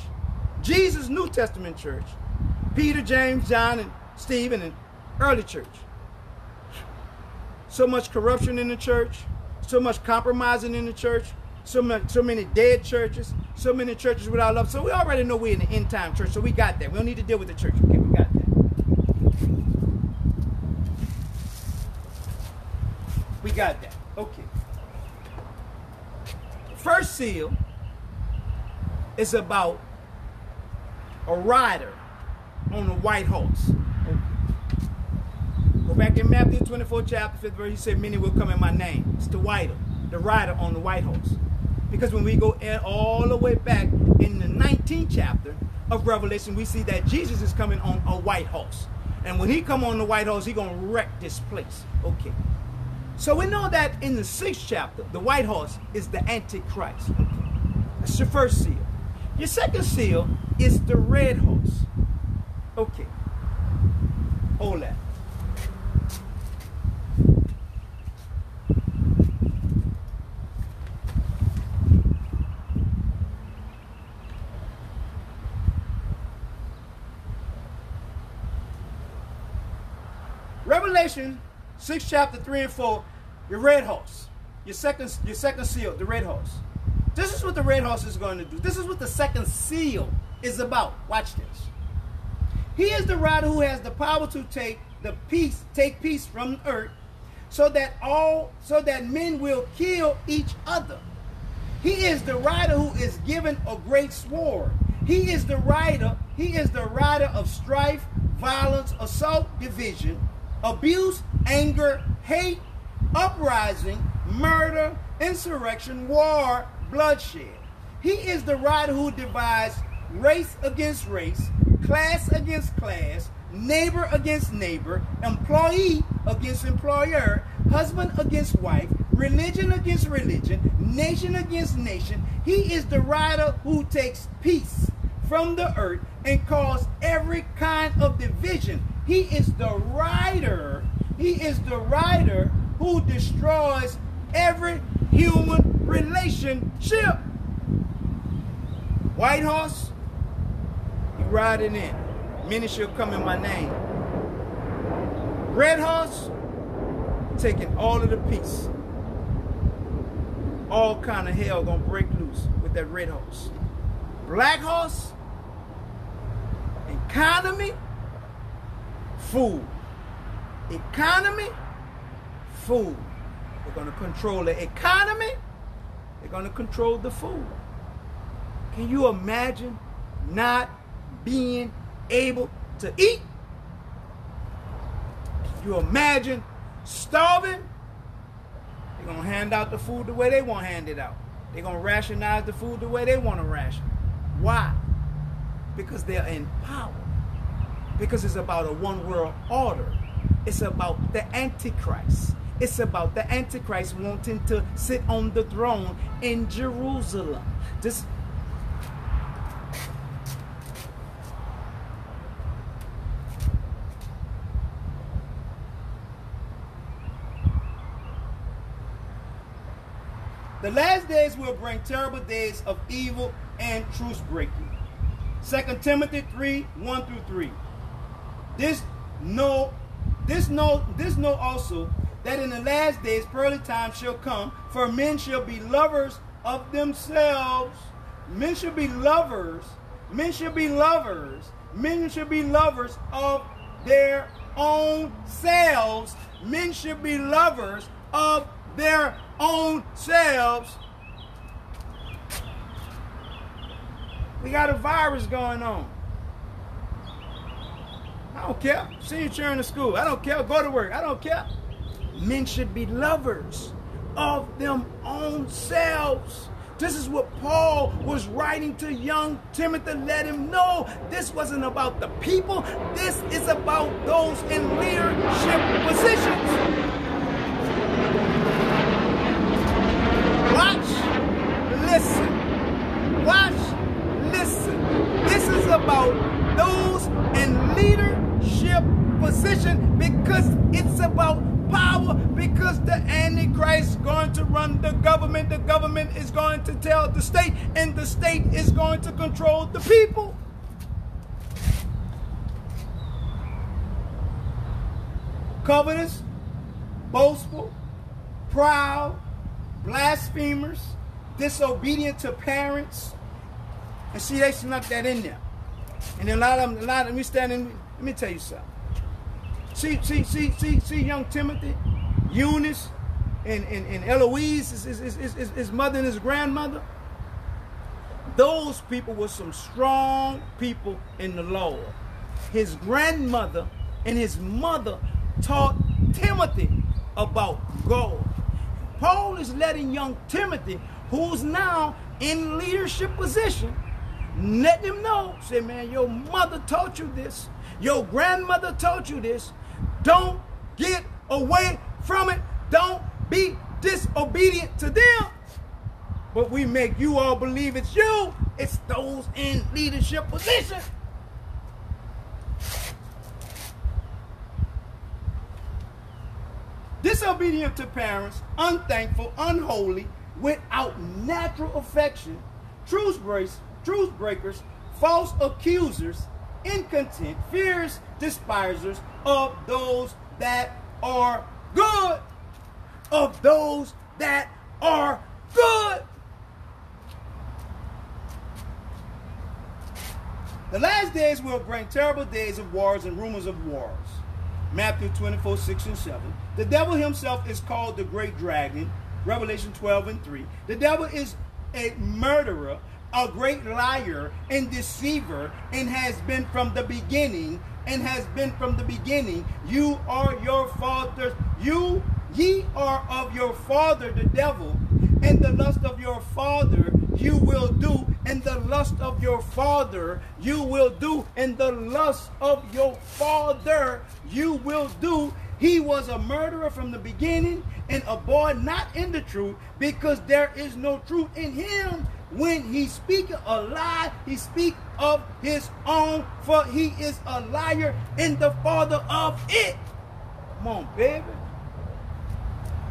Jesus, New Testament church. Peter, James, John, and Stephen, and early church. So much corruption in the church. So much compromising in the church. So many dead churches. So many churches without love. So we already know we're in the end time church. So we got that. We don't need to deal with the church. Okay, we got that. We got that. Okay. First seal is about a rider on a white horse. Okay. Go back in Matthew 24 chapter 5th verse. He said, many will come in my name. It's the rider on the white horse. Because when we go all the way back in the 19th chapter of Revelation, we see that Jesus is coming on a white horse. And when he come on the white horse, he's going to wreck this place. Okay. So we know that in the 6th chapter, the white horse is the Antichrist. Okay. That's your first seal. Your second seal is the red horse. Okay. Hold that. Revelation 6 chapter 3 and 4, your red horse. Your second seal, the red horse. This is what the red horse is going to do. This is what the second seal is about. Watch this. He is the rider who has the power to take peace from the earth, so that men will kill each other. He is the rider who is given a great sword. He is the rider of strife, violence, assault, division, abuse, anger, hate, uprising, murder, insurrection, war, bloodshed. He is the rider who divides race against race, class against class, neighbor against neighbor, employee against employer, husband against wife, religion against religion, nation against nation. He is the rider who takes peace from the earth and cause every kind of division. He is the rider. He is the rider who destroys every human relationship. White horse, he riding in. Many shall come in my name. Red horse, taking all of the peace. All kind of hell gonna break loose with that red horse. Black horse, economy, food. Economy, food. They're going to control the economy. They're going to control the food. Can you imagine not being able to eat? Can you imagine starving? They're going to hand out the food the way they want to hand it out. They're going to rationize the food the way they want to ration. Why? Because they're in power. Because it's about a one world order. It's about the Antichrist. It's about the Antichrist wanting to sit on the throne in Jerusalem. The last days will bring terrible days of evil and truce breaking. 2 Timothy 3:1 through 3. This know also, that in the last days pearly times shall come, for men shall be lovers of themselves. Men shall be lovers. Men shall be lovers. Men shall be lovers of their own selves. Men should be lovers of their own selves. We got a virus going on. I don't care. See you children in school. I don't care. Go to work. I don't care. Men should be lovers of them own selves. This is what Paul was writing to young Timothy. Let him know this wasn't about the people. This is about those in leadership positions. Watch, listen. Watch, listen. This is about those in leadership position, because it's about power, because the Antichrist is going to run the government is going to tell the state, and the state is going to control the people. Covetous, boastful, proud, blasphemers, disobedient to parents. And see, they snuck that in there. And then a lot of them, let me tell you something. See young Timothy, Eunice, and Eloise, his mother and his grandmother. Those people were some strong people in the Lord. His grandmother and his mother taught Timothy about God. Paul is letting young Timothy, who's now in leadership position, let them know. Say, man, your mother taught you this. Your grandmother taught you this. Don't get away from it. Don't be disobedient to them. But we make you all believe it's you. It's those in leadership position. Disobedient to parents, unthankful, unholy, without natural affection, truth breakers, false accusers, incontent, fierce despisers of those that are good. Of those that are good. The last days will bring terrible days of wars and rumors of wars. Matthew 24, 6 and 7. The devil himself is called the great dragon. Revelation 12 and 3. The devil is a murderer, a great liar and deceiver, and has been from the beginning. You are your fathers. Ye are of your father the devil, and the lust of your father you will do, and the lust of your father you will do, and the lust of your father you will do. He was a murderer from the beginning, and a boy not in the truth, because there is no truth in him. When he speaketh a lie, he speak of his own, for he is a liar and the father of it. Come on, baby.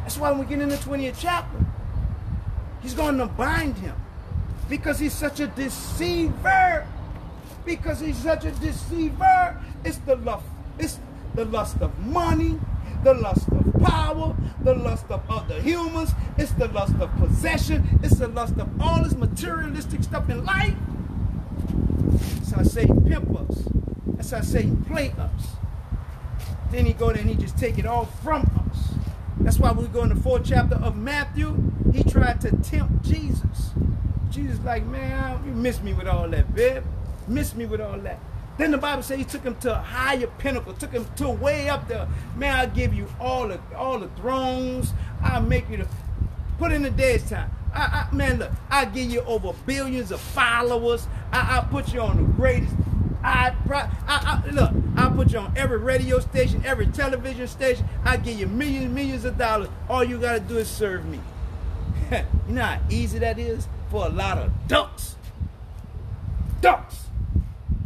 That's why when we get in the 20th chapter, he's going to bind him, because he's such a deceiver. Because he's such a deceiver. It's the lust of money, the lust of power, the lust of other humans. It's the lust of possession. It's the lust of all this materialistic stuff in life. That's how Satan pimp us. That's how Satan play us. Then he go there and he just take it all from us. That's why we go in the 4th chapter of Matthew. He tried to tempt Jesus. Jesus like, man, you miss me with all that, babe. Miss me with all that. Then the Bible says he took him to a higher pinnacle, took him to way up there. Man, I'll give you all the thrones. I'll make you put in the day's time. Man, look, I'll give you over billions of followers. I'll put you on the greatest. Look, I'll put you on every radio station, every television station. I'll give you millions of dollars. All you got to do is serve me. You know how easy that is for a lot of ducks? Ducks.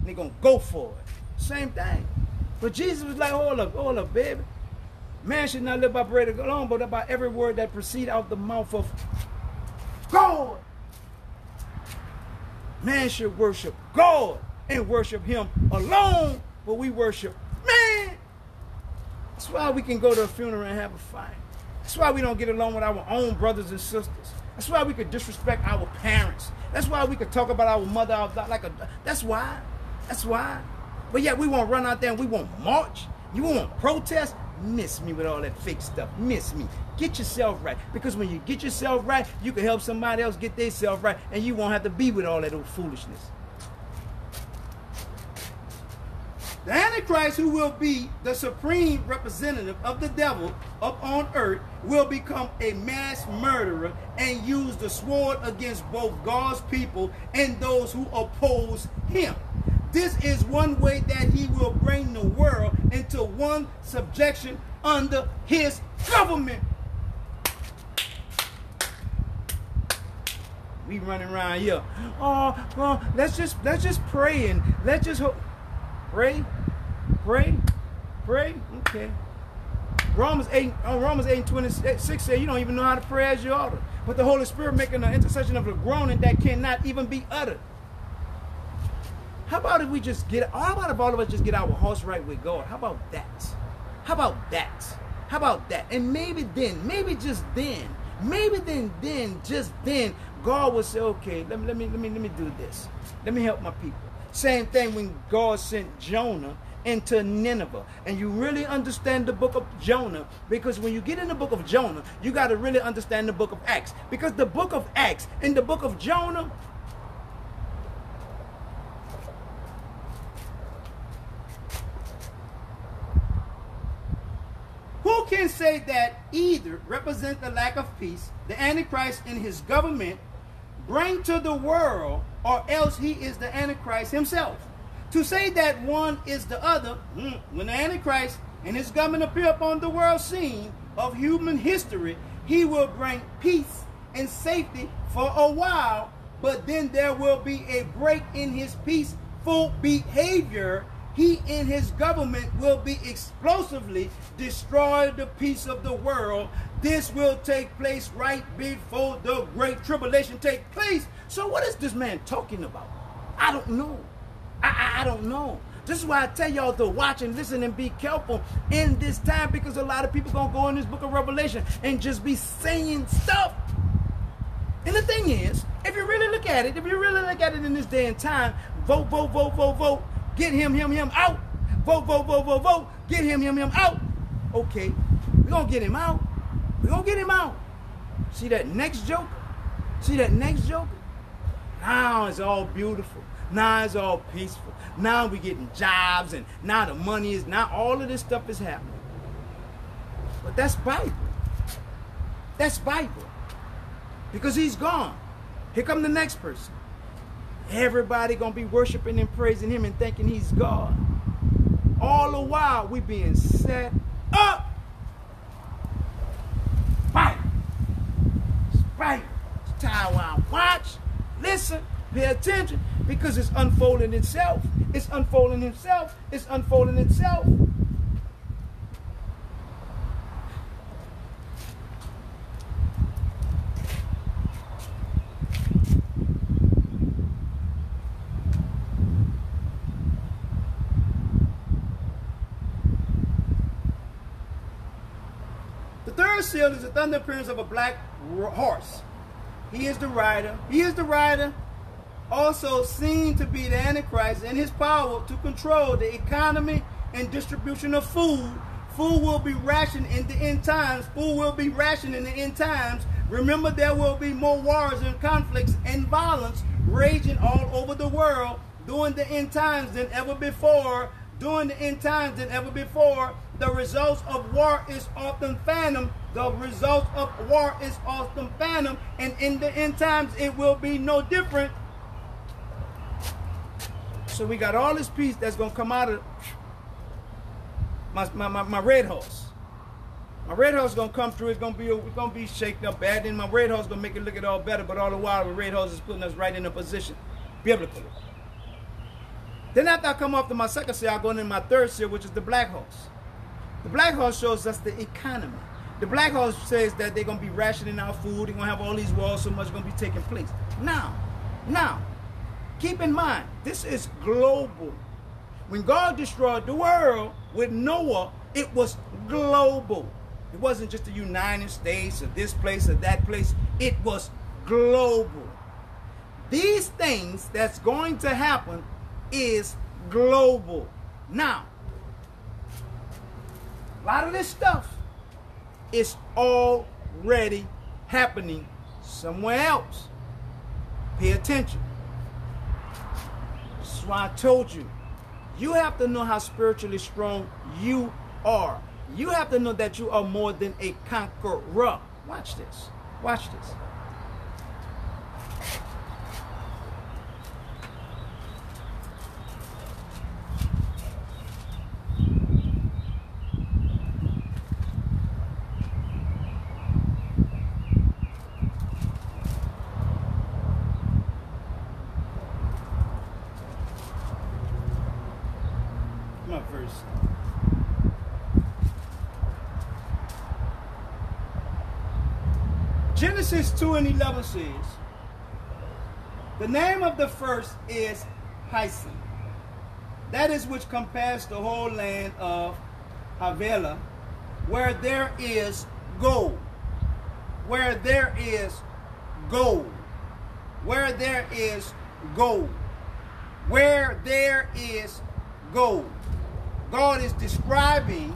They're going to go for it. Same thing. But Jesus was like, hold up, baby. Man should not live by bread alone, but by every word that proceeds out the mouth of God. Man should worship God and worship him alone, but we worship man. That's why we can go to a funeral and have a fight. That's why we don't get along with our own brothers and sisters. That's why we could disrespect our parents. That's why we could talk about our mother that's why. That's why. But yet we won't run out there and we won't march. You won't protest. Miss me with all that fake stuff. Miss me. Get yourself right. Because when you get yourself right, you can help somebody else get themselves right, and you won't have to be with all that old foolishness. The Antichrist, who will be the supreme representative of the devil up on earth, will become a mass murderer and use the sword against both God's people and those who oppose him. This is one way that he will bring the world into one subjection under his government. We running around here. Oh, well, let's just pray and let's just hope. Pray. Okay. Romans 8:26 says you don't even know how to pray as you ought to. But the Holy Spirit making an intercession of a groaning that cannot even be uttered. How about if all of us just get our horse right with God? How about that? And maybe just then, God will say, okay, let me do this. Let me help my people. Same thing when God sent Jonah into Nineveh. And you really understand the book of Jonah, because when you get in the book of Jonah, you got to really understand the book of Acts. Because the book of Acts and the book of Jonah, who can say that either represent the lack of peace, the Antichrist in his government bring to the world, or else he is the Antichrist himself. To say that one is the other, when the Antichrist and his government appear upon the world scene of human history, he will bring peace and safety for a while, but then there will be a break in his peaceful behavior. He and his government will be explosively destroy the peace of the world. This will take place right before the great tribulation take place. So what is this man talking about? I don't know. I don't know. This is why I tell y'all to watch and listen and be careful in this time, because a lot of people going to go in this book of Revelation and just be saying stuff. And the thing is, if you really look at it, in this day and time, vote, vote, vote, vote, vote, get him out. Vote, vote, vote, vote, vote, get him out. Okay, we're going to get him out. We're going to get him out. See that next joker? Now it's all beautiful. Now it's all peaceful. Now we're getting jobs, and now the money is, now all of this stuff is happening. But that's Bible. That's Bible. Because he's gone. Here come the next person. Everybody going to be worshiping and praising him and thinking he's God. All the while we being set up. Bible. It's Bible. It's time while watch, listen, pay attention, because it's unfolding itself. It's unfolding itself. It's unfolding itself. The third seal is the thunder appearance of a black horse. He is the rider. Also seen to be the Antichrist, and his power to control the economy and distribution of food. Food will be rationed in the end times. Remember, there will be more wars and conflicts and violence raging all over the world during the end times than ever before. The results of war is often phantom. And in the end times, it will be no different. So we got all this peace that's going to come out of my red horse. My red horse is going to come through. It's going to be shaken up bad. Then my red horse is going to make it look at all better. But all the while, the red horse is putting us right in a position, biblically. Then after I come off to my second seal, I go into my third seal, which is the black horse. The black horse shows us the economy. The black horse says that they're going to be rationing our food. They're going to have all these wars, so much going to be taking place. Now, keep in mind, this is global. When God destroyed the world with Noah, it was global. It wasn't just the United States or this place or that place. It was global. These things that's going to happen is global. Now, a lot of this stuff is already happening somewhere else. Pay attention. This is why I told you, you have to know how spiritually strong you are. You have to know that you are more than a conqueror. Watch this. Watch this. Genesis 2:11 says, the name of the first is Hysam. That is which compassed the whole land of Havilah, where there is gold. Where there is gold. Where there is gold. Where there is gold. God is describing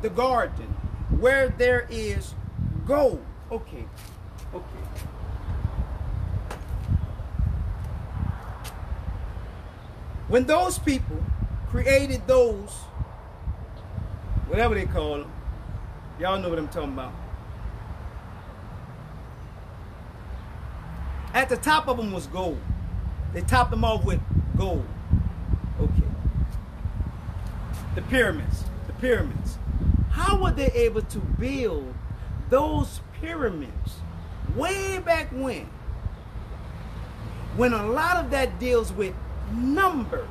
the garden where there is gold. Okay. When those people created those whatever they call them. Y'all know what I'm talking about. At the top of them was gold. They topped them off with gold. Okay. The pyramids. The pyramids. How were they able to build those pyramids way back when? When a lot of that deals with numbers.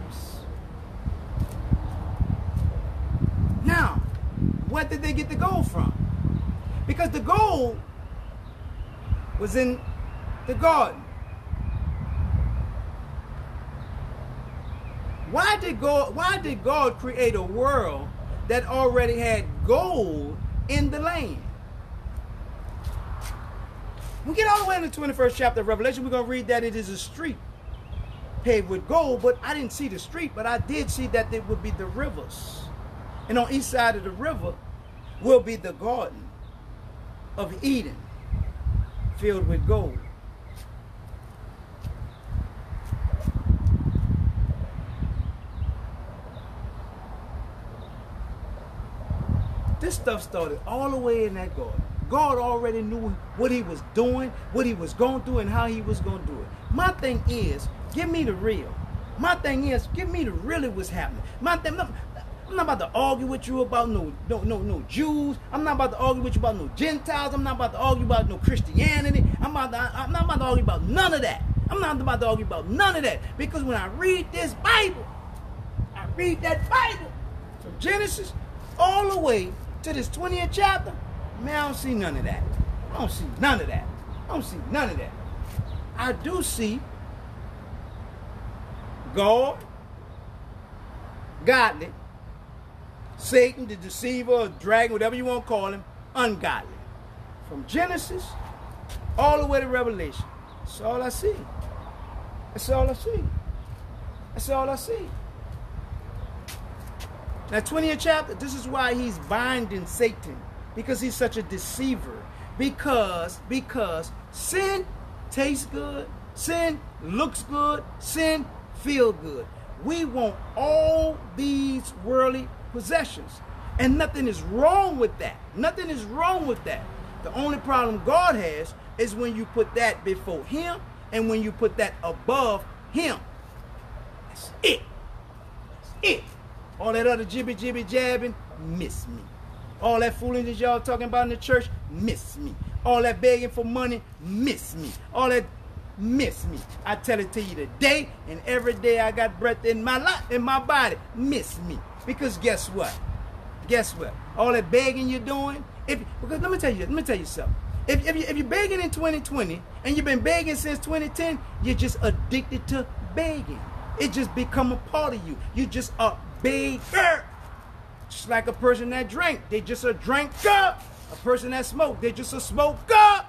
Now, where did they get the gold from? Because the gold was in the garden. Why did God create a world that already had gold in the land? We get all the way in the 21st chapter of Revelation. We're going to read that it is a street paved with gold, but I didn't see the street, but I did see that it would be the rivers. And on each side of the river will be the garden of Eden filled with gold. This stuff started all the way in that garden. God already knew what he was doing, what he was going to do, and how he was going to do it. My thing is, give me the real. My thing is, give me the really what's happening. My thing, I'm not about to argue with you about no Jews. I'm not about to argue with you about no Gentiles. I'm not about to argue about no Christianity. I'm not about to argue about none of that. I'm not about to argue about none of that. Because when I read this Bible, I read that Bible from Genesis all the way to this 20th chapter, man, I don't see none of that. I don't see none of that. I don't see none of that. I do see God, godly, Satan, the deceiver, or dragon, whatever you want to call him, ungodly. From Genesis all the way to Revelation. That's all I see. That's all I see. That's all I see. Now, 20th chapter, this is why he's binding Satan. Because he's such a deceiver. Because sin tastes good. Sin looks good. Sin feels good. We want all these worldly possessions. And nothing is wrong with that. Nothing is wrong with that. The only problem God has is when you put that before him and when you put that above him. That's it. That's it. All that other jibby jabbing, miss me. All that foolishness y'all talking about in the church, miss me. All that begging for money, miss me. All that, miss me. I tell it to you today, and every day I got breath in my life, in my body, miss me. Because guess what? Guess what? All that begging you're doing, because let me tell you something. If you're begging in 2020 and you've been begging since 2010, you're just addicted to begging. It just become a part of you. You just a beggar. Just like a person that drank, they just a drinker. A person that smoked, they just a smoker.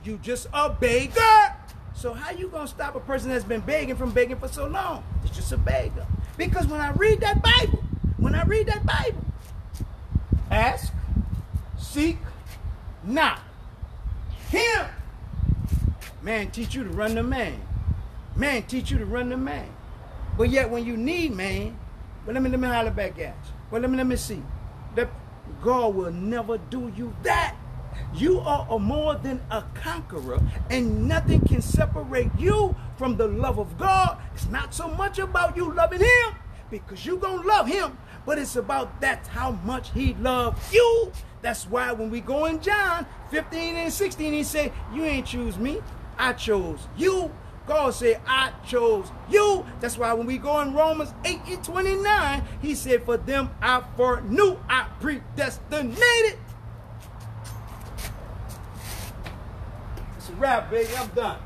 You just a beggar. So how you gonna stop a person that's been begging from begging for so long? It's just a beggar. Because when I read that Bible, ask, seek, knock. Him. Man teach you to run the man. Man teach you to run the man. But yet when you need man, well, let me holler back at you. Well, let me see. That God will never do you that. You are more than a conqueror, and nothing can separate you from the love of God. It's not so much about you loving him, because you're going to love him, but it's about that's how much he loved you. That's why when we go in John 15 and 16, he said, you ain't choose me, I chose you. God said, I chose you. That's why when we go in Romans 8 and 29, he said, for them I foreknew, I predestinated. It's a wrap, baby. I'm done.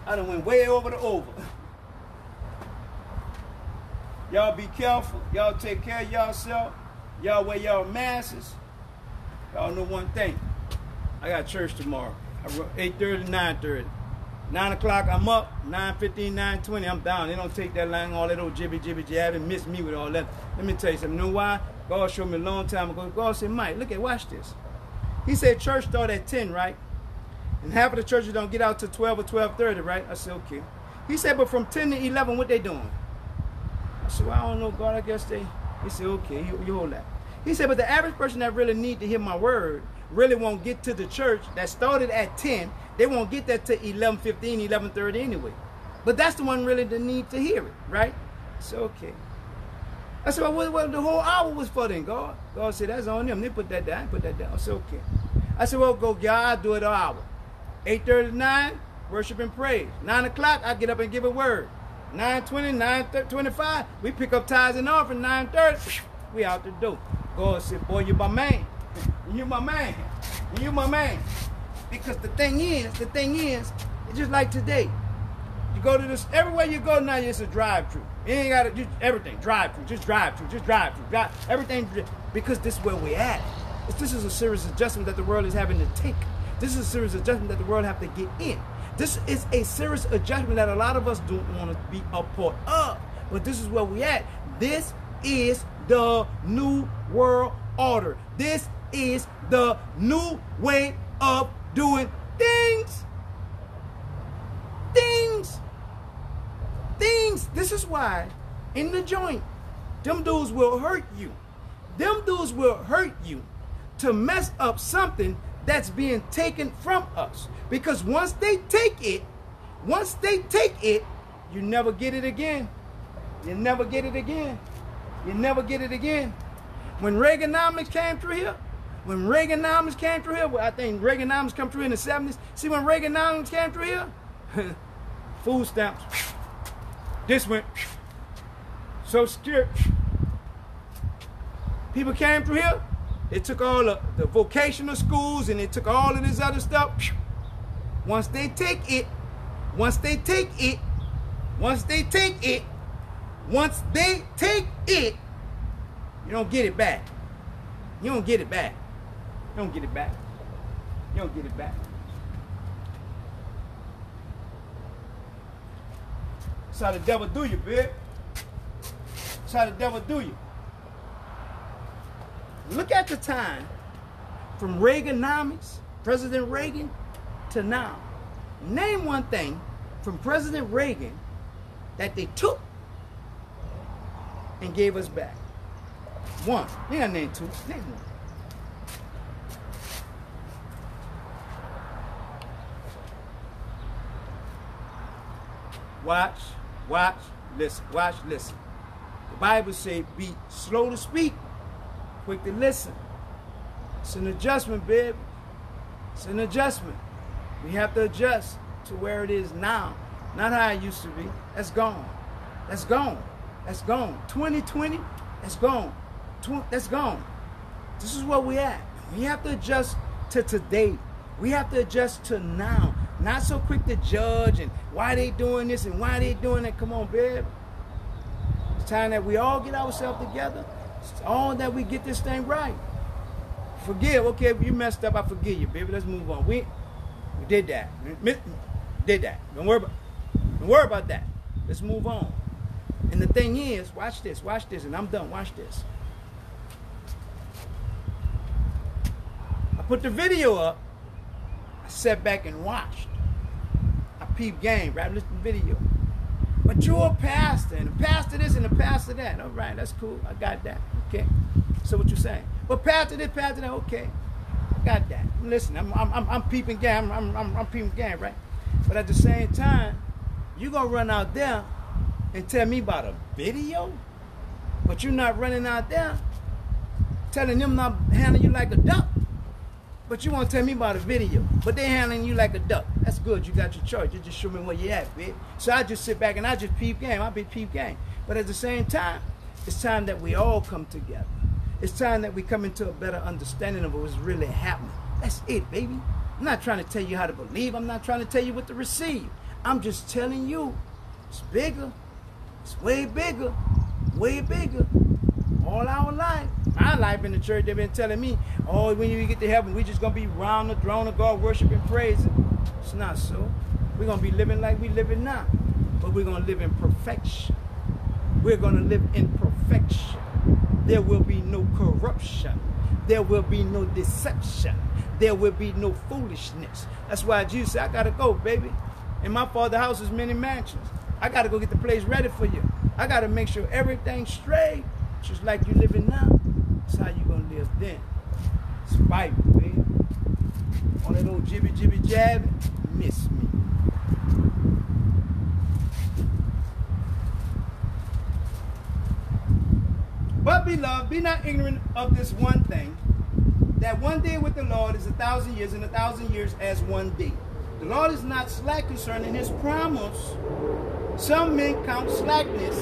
I done went way over the over. Y'all be careful. Y'all take care of yourself. Y'all wear y'all masks. Y'all know one thing. I got church tomorrow. 8:30 to 9:30. 9 o'clock, I'm up. 9:15, 9:20, I'm down. They don't take that long, all that old jibby jabbing, miss me with all that. Let me tell you something. You know why? God showed me a long time ago. God said, Mike, watch this. He said church start at 10, right? And half of the churches don't get out till 12 or 12:30, right? I said, okay. He said, but from 10 to 11, what they doing? I said, well, I don't know, God. I guess they He said, okay, you hold that. He said, but the average person that really need to hear my word really won't get to the church that started at 10. They won't get that to 11:15, 11:30 anyway. But that's the one really that need to hear it, right? So, okay. I said, well, the whole hour was for them, God. God said, that's on them. They put that down. I put that down. I said, okay. I said, well, go, God, I'll do it an hour. 8:30 to 9, worship and praise. 9 o'clock, I get up and give a word. 9:20, 9:25, we pick up tithes and offering. 9:30, we out the door. God said, boy, you're my man. You're my man. You're my man. Because the thing is, it's just like today. You go to this, everywhere you go now, it's a drive-through. You ain't got to do everything. Drive-through, just drive-through, just drive-through. Everything, because this is where we're at. This is a serious adjustment that the world is having to take. This is a serious adjustment that the world have to get in. This is a serious adjustment that a lot of us don't want to be a part of. But this is where we at. This is the new world order. This is the new way of doing things. Things. This is why in the joint, them dudes will hurt you. Them dudes will hurt you to mess up something that's being taken from us. Because once they take it, you never get it again. You never get it again. You never get it again. When Reaganomics came through here, well, I think Reaganomics come through in the 70s. See, when Reaganomics came through here, food stamps, this went, Social Security. People came through here, they took all the vocational schools and they took all of this other stuff. Once they take it, you don't get it back. You don't get it back. That's how the devil do you, babe. That's how the devil do you. Look at the time from Reaganomics, President Reagan, to now. Name one thing from President Reagan that they took and gave us back. One. You gotta name two. Name one. Watch, listen. The Bible says be slow to speak, quick to listen. It's an adjustment, babe. It's an adjustment. We have to adjust to where it is now. Not how it used to be. That's gone. 2020, that's gone. That's gone. This is where we at. We have to adjust to today. We have to adjust to now. Not so quick to judge and why they doing this and why they doing that. Come on, babe. It's time that we all get ourselves together. It's all that we get this thing right. Forgive. Okay, if you messed up, I forgive you, baby. Let's move on. We did that. Don't worry about that. Let's move on. And the thing is, watch this, and I'm done. Watch this. I put the video up. I sat back and watched. I peeped game, right? Listen to the video. But you're a pastor, and a pastor this and a pastor that. All right, that's cool. I got that. Okay. So what you saying? But pastor this, pastor that. Okay. I got that. Listen, I'm peeping game. I'm peeping game, right? But at the same time, you gonna run out there and tell me about a video, but you're not running out there telling them not handling you like a duck. But you want to tell me about a video, but they handling you like a duck. That's good. You got your choice. You just show me where you at, bitch. So I just sit back and I just peep game. I be peep game. But at the same time, it's time that we all come together. It's time that we come into a better understanding of what's really happening. That's it, baby. I'm not trying to tell you how to believe. I'm not trying to tell you what to receive. I'm just telling you it's bigger. It's way bigger. Way bigger. All our life. My life in the church, they've been telling me, oh, when you get to heaven, we just going to be round the throne of God, worshiping, praising. It's not so. We're going to be living like we living now. But we're going to live in perfection. We're going to live in perfection. There will be no corruption. There will be no deception. There will be no foolishness. That's why Jesus said, I got to go, baby. In my Father's house is many mansions. I got to go get the place ready for you. I got to make sure everything's straight. just like you living now, that's how you gonna live then. It's Bible, man. All that old jibby jabbing, miss me. But beloved, be not ignorant of this one thing, that one day with the Lord is 1,000 years, and 1,000 years as one day. The Lord is not slack concerning his promise. Some men count slackness.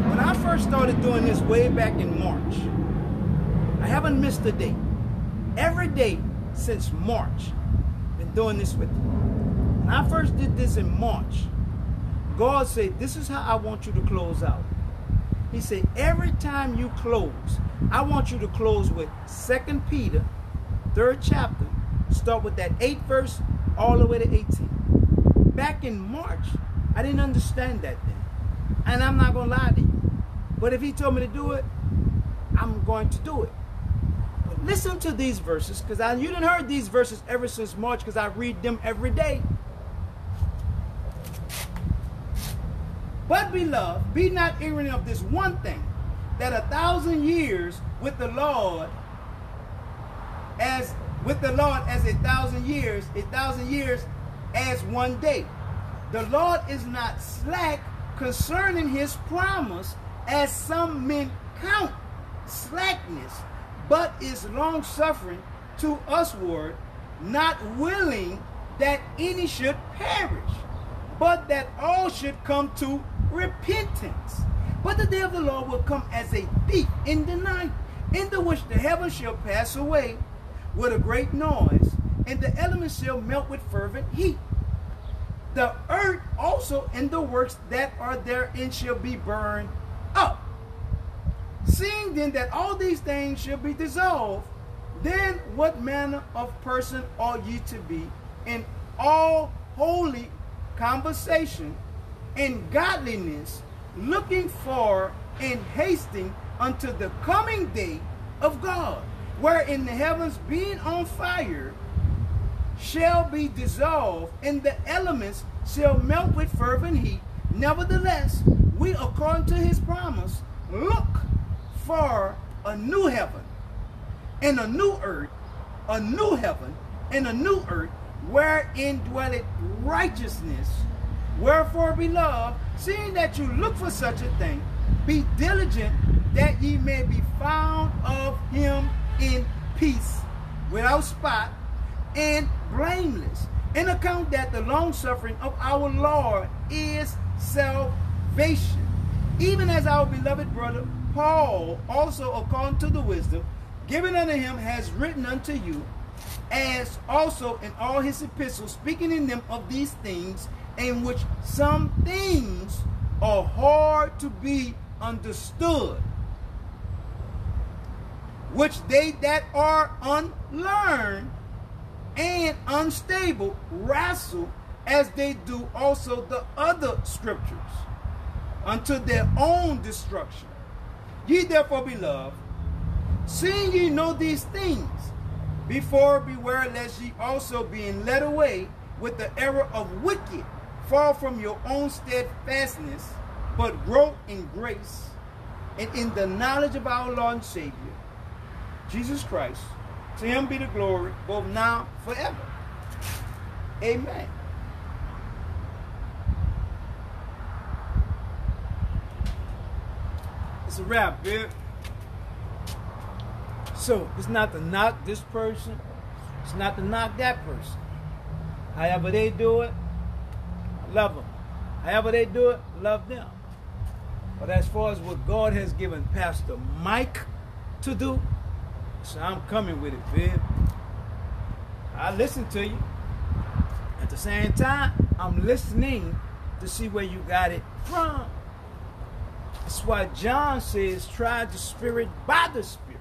When I first started doing this way back in March, I haven't missed a day. Every day since March, been doing this with you. When I first did this in March, God said, this is how I want you to close out. He said, every time you close, I want you to close with 2 Peter, 3rd chapter, start with that 8th verse, all the way to 18. Back in March, I didn't understand that then. And I'm not going to lie to you. But if he told me to do it, I'm going to do it. But listen to these verses, because you didn't heard these verses ever since March, because I read them every day. But beloved, be not ignorant of this one thing, that 1,000 years with the Lord as 1,000 years, 1,000 years as one day. The Lord is not slack concerning his promise, as some men count slackness, but is long suffering to usward, not willing that any should perish, but that all should come to repentance. But the day of the Lord will come as a thief in the night, in the which the heavens shall pass away with a great noise, and the elements shall melt with fervent heat. The earth also and the works that are therein shall be burned up. Seeing then that all these things shall be dissolved, then what manner of person ought ye to be in all holy conversation, in godliness, looking for and hasting unto the coming day of God, wherein the heavens being on fire shall be dissolved, and the elements shall melt with fervent heat. Nevertheless, we, according to his promise, look for a new heaven and a new earth, a new heaven and a new earth, wherein dwelleth righteousness. Wherefore, beloved, seeing that you look for such a thing, be diligent that ye may be found of him in peace, without spot, and blameless, in account that the long suffering of our Lord is salvation. Even as our beloved brother Paul also, according to the wisdom given unto him, has written unto you, as also in all his epistles, speaking in them of these things, in which some things are hard to be understood, which they that are unlearned and unstable wrestle, as they do also the other scriptures, unto their own destruction. Ye therefore, beloved, seeing ye know these things, before beware lest ye also, being led away with the error of wicked, fall from your own steadfastness, but grow in grace and in the knowledge of our Lord and Savior, Jesus Christ. To him be the glory, both now and forever. Amen. It's a wrap, man. So, it's not to knock this person. It's not to knock that person. However they do it, love them. However they do it, love them. But as far as what God has given Pastor Mike to do, so I'm coming with it, man. I listen to you. At the same time, I'm listening to see where you got it from. That's why John says, try the Spirit by the Spirit.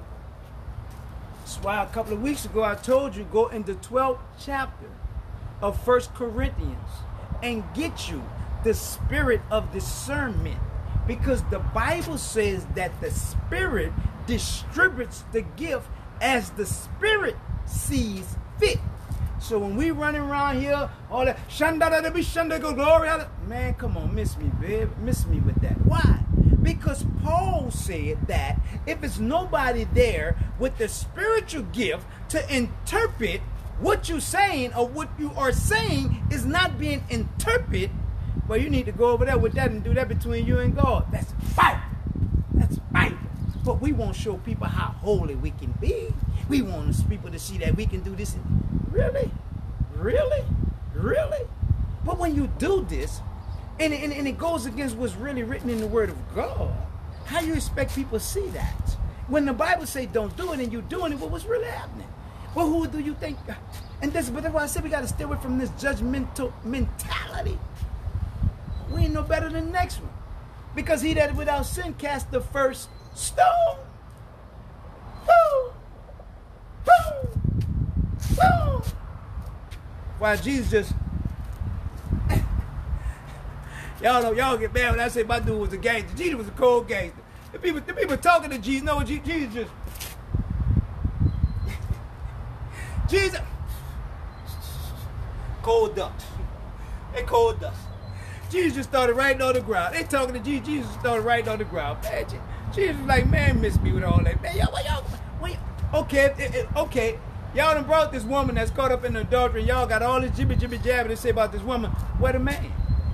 That's why a couple of weeks ago I told you, go in the 12th chapter of 1 Corinthians and get you the spirit of discernment. Because the Bible says that the Spirit distributes the gift as the Spirit sees fit. So when we running around here, all that shanda to be shanda go glory, man, come on, miss me, babe, miss me with that. Why? Because Paul said that if it's nobody there with the spiritual gift to interpret what you're saying or what you are saying is not being interpreted, well, you need to go over there with that and do that between you and God. That's Bible. That's Bible. But we won't show people how holy we can be. We want people to see that we can do this. Really? Really? Really? But when you do this, and it goes against what's really written in the Word of God, how you expect people to see that? When the Bible say don't do it and you're doing it, well, what's really happening? Well, who do you think? And that's why I said we got to stay away from this judgmental mentality. We ain't no better than the next one. Because he that without sin cast the first stone. Woo! Woo! Woo! Why Jesus just... Y'all get mad when I say my dude was a gangster. Jesus was a cold gangster. The people talking to Jesus, know what Jesus just... Jesus... Cold dust. They cold dust. Jesus just started writing on the ground. They talking to Jesus. Jesus started writing on the ground. Man, Jesus was like, man, miss me with all that. Man, okay. Y'all done brought this woman that's caught up in adultery. Y'all got all this jibby jabbing to say about this woman. Where the man?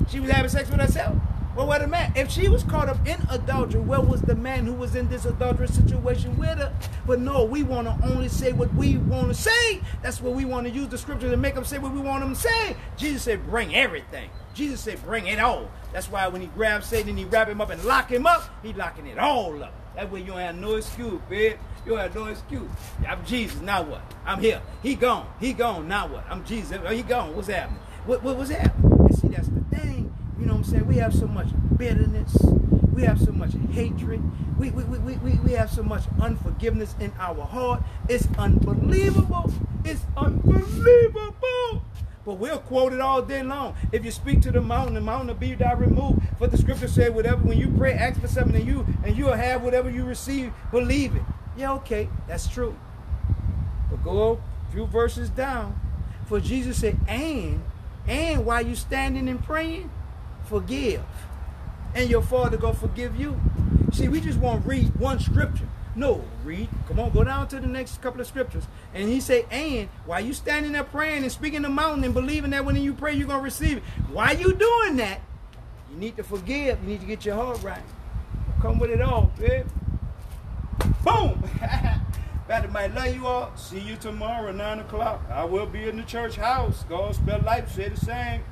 She was having sex with herself. Well, where the man? If she was caught up in adultery, where was the man who was in this adulterous situation with her? But no, we want to only say what we want to say. That's what we want to use the scripture to make them say what we want them to say. Jesus said, bring everything. Jesus said, bring it all. That's why when he grabbed Satan and he wrap him up and lock him up, he locking it all up. That way you don't have no excuse, babe. You don't have no excuse. I'm Jesus, now what? I'm here. He gone. He gone, now what? I'm Jesus. He gone. What's happening? What's happening? And see, that's the thing. You know what I'm saying? We have so much bitterness. We have so much hatred. We have so much unforgiveness in our heart. It's unbelievable. It's unbelievable. But we'll quote it all day long. If you speak to the mountain will be thou removed. For the scripture said, whatever, when you pray, ask for something and you'll have whatever you receive, believe it. Yeah, okay, that's true. But go a few verses down. For Jesus said, and while you standing and praying, forgive. And your Father gonna forgive you. See, we just want to read one scripture. No, come on, go down to the next couple of scriptures. And he say, and while you standing there praying and speaking the mountain and believing that when you pray, you're going to receive it. While you doing that, you need to forgive. You need to get your heart right. Come with it all, babe. Boom! Pastor might love you all. See you tomorrow, 9 o'clock. I will be in the church house. Gospel Life, say the same.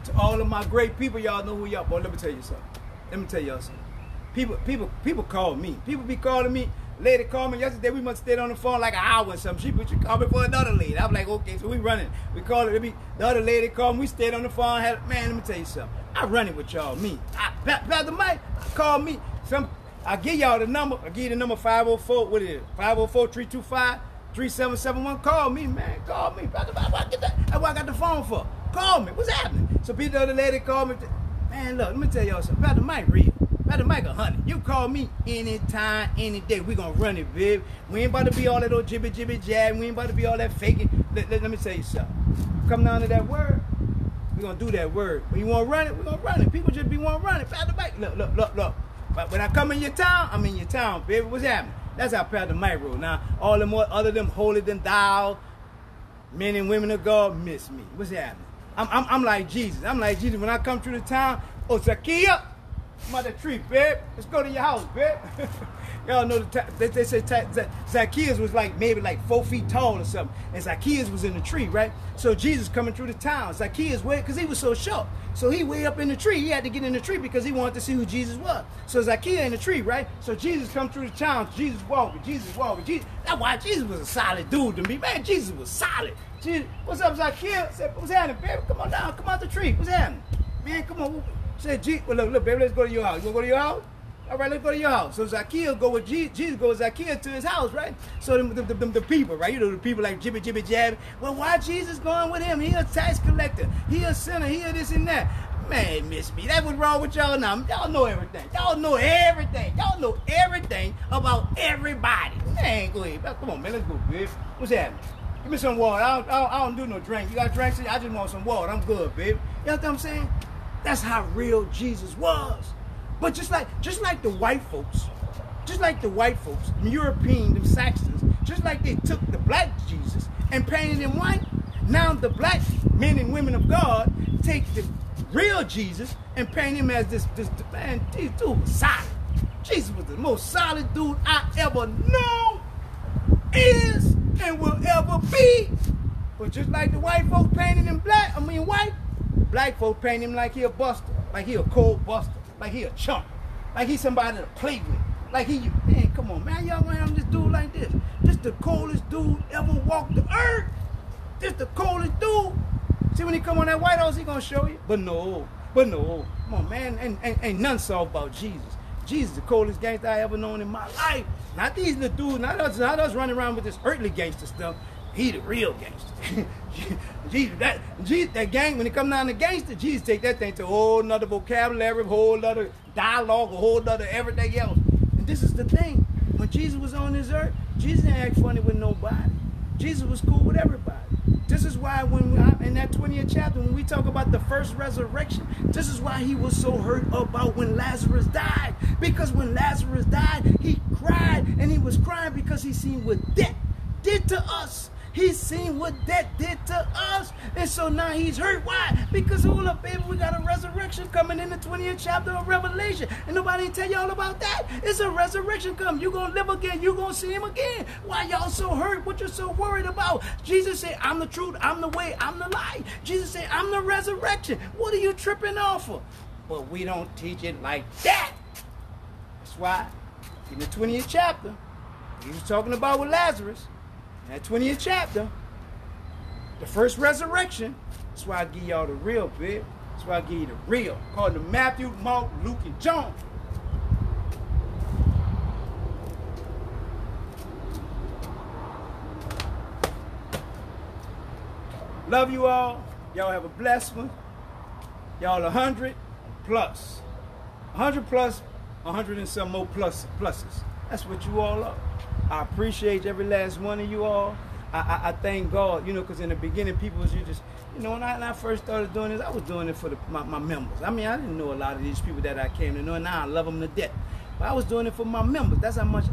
To all of my great people, y'all know who y'all. Boy, let me tell you something. Let me tell y'all something. People call me. People be calling me. Lady called me yesterday. We must stay on the phone like an hour or something. She called me for another lady. I'm like, okay, so we running. We call it. The other lady called me. We stayed on the phone. Man, let me tell you something. I run it with y'all. Me. Pastor Mike call me. I give y'all the number. I give you the number 504. What is it? 504-325-3771. Call me, man. Call me. Pastor Mike, that's what I got the phone for. Call me. What's happening? So the other lady called me. Man, look, let me tell y'all something. Pastor Mike real. Pastor Mike 100. You call me anytime, any day. We gonna run it, babe. We ain't about to be all that old jibby jab. We ain't about to be all that faking. Let me tell you something. Come down to that word. We gonna do that word. When you wanna run it, we gonna run it. People just be wanna run it. Pastor Mike, look. But when I come in your town, I'm in your town, baby. What's happening? That's how Pastor Mike roll. Now, all them more other them holy than thou, men and women of God, miss me. What's happening? I'm like Jesus. I'm like Jesus. When I come through the town, oh, Zacchaeus, I'm out that tree, babe. Let's go to your house, babe. Y'all know they say Zacchaeus was maybe 4 feet tall or something. And Zacchaeus was in the tree, right? So Jesus coming through the town. Zacchaeus, because he was so short. So he way up in the tree. He had to get in the tree because he wanted to see who Jesus was. So Zacchaeus in the tree, right? So Jesus come through the town. Jesus walking. That's why Jesus was a solid dude to me. Man, Jesus was solid. Jesus, what's up, Zacchaeus? I said, what's happening, baby? Come on down. Come out the tree. What's happening? Man, come on. Said, well, look, baby, let's go to your house. You want to go to your house? All right, let's go to your house. So Zacchaeus go with Jesus, go with Zacchaeus to his house, right? So the people, right? You know, the people like jibby jab. Well, why Jesus going with him? He a tax collector. He a sinner. He a this and that. Man, miss me. That's what's wrong with y'all now. Y'all know everything. Y'all know everything. Y'all know everything about everybody. Man, go ahead. Come on, man. Let's go, babe. What's happening? Give me some water. I don't do no drink. You got drinks? I just want some water. I'm good, babe. You know what I'm saying? That's how real Jesus was. But just like the white folks, them European, them Saxons, just like they took the black Jesus and painted him white, now the black men and women of God take the real Jesus and paint him as this man, this dude was solid. Jesus was the most solid dude I ever know, is, and will ever be. But just like the white folks painted him white, black folks paint him like he a buster, like he a cold buster, like he a chump, like he somebody to play with. Like man, come on, man, y'all gonna have this dude like this. This the coldest dude ever walked the earth. This the coldest dude. See, when he come on that White House, he gonna show you. But no, come on, man, ain't none soft about Jesus. Jesus the coldest gangster I ever known in my life. Not these little dudes, not us running around with this earthly gangster stuff. He the real gangster. Jesus, that gang, when it come down to gangster, Jesus take that thing to a whole nother vocabulary, a whole nother dialogue, a whole nother everything else. And this is the thing. When Jesus was on this earth, Jesus didn't act funny with nobody. Jesus was cool with everybody. This is why in that 20th chapter, when we talk about the first resurrection, this is why he was so hurt about when Lazarus died. Because when Lazarus died, he cried, and he was crying because he seen what death did to us. He's seen what death did to us. And so now he's hurt. Why? Because, hold up, baby, we got a resurrection coming in the 20th chapter of Revelation. And nobody tell y'all about that. It's a resurrection coming. You're going to live again. You're going to see him again. Why y'all so hurt? What you so worried about? Jesus said, I'm the truth. I'm the way. I'm the light. Jesus said, I'm the resurrection. What are you tripping off of? But we don't teach it like that. That's why in the 20th chapter, he was talking about with Lazarus. In that 20th chapter, the first resurrection, that's why I give y'all the real, babe. That's why I give you the real. According to Matthew, Mark, Luke, and John. Love you all. Y'all have a blessed one. Y'all 100 plus. 100 plus, 100 and some more pluses. That's what you all are. I appreciate every last one of you all. I thank God, because in the beginning, people was when I first started doing this, I was doing it for my members. I mean, I didn't know a lot of these people that I came to know, and now I love them to death. But I was doing it for my members. That's how much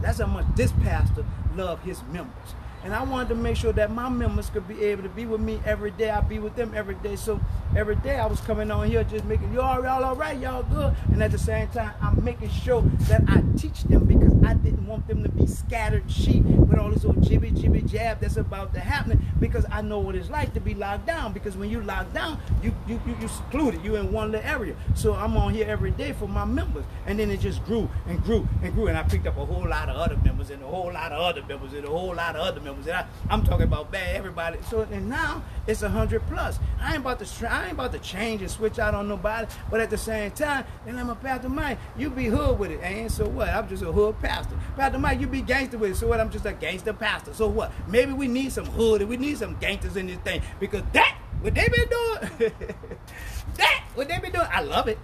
this pastor loved his members. And I wanted to make sure that my members could be able to be with me every day. I'd be with them every day. So every day I was coming on here just making, y'all all right, y'all good. And at the same time, I'm making sure that I teach them, because I didn't want them to be scattered sheep with all this old jibby jab that's about to happen, because I know what it's like to be locked down. Because when you locked down, you secluded. You in one little area. So I'm on here every day for my members. And then it just grew and grew and grew. And I picked up a whole lot of other members and a whole lot of other members and a whole lot of other members. And I'm talking about bad everybody. So and now it's 100 plus. I ain't about to change and switch out on nobody. But at the same time, then I'm a Pastor Mike. You be hood with it, and so what? I'm just a hood pastor. Pastor Mike, you be gangster with it. So what? I'm just a gangster pastor. So what? Maybe we need some hood and we need some gangsters in this thing, because what they been doing. What they been doing, I love it.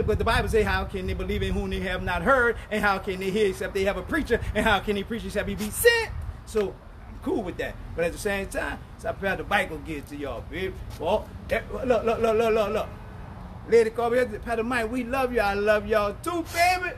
But the Bible says, how can they believe in whom they have not heard? And how can they hear except they have a preacher? And how can they preach except he be sent? So I'm cool with that. But at the same time, so I Pastor Mike gonna get it to y'all, baby. Well, look. Lady call me, Pastor Mike, we love you. I love y'all too, baby.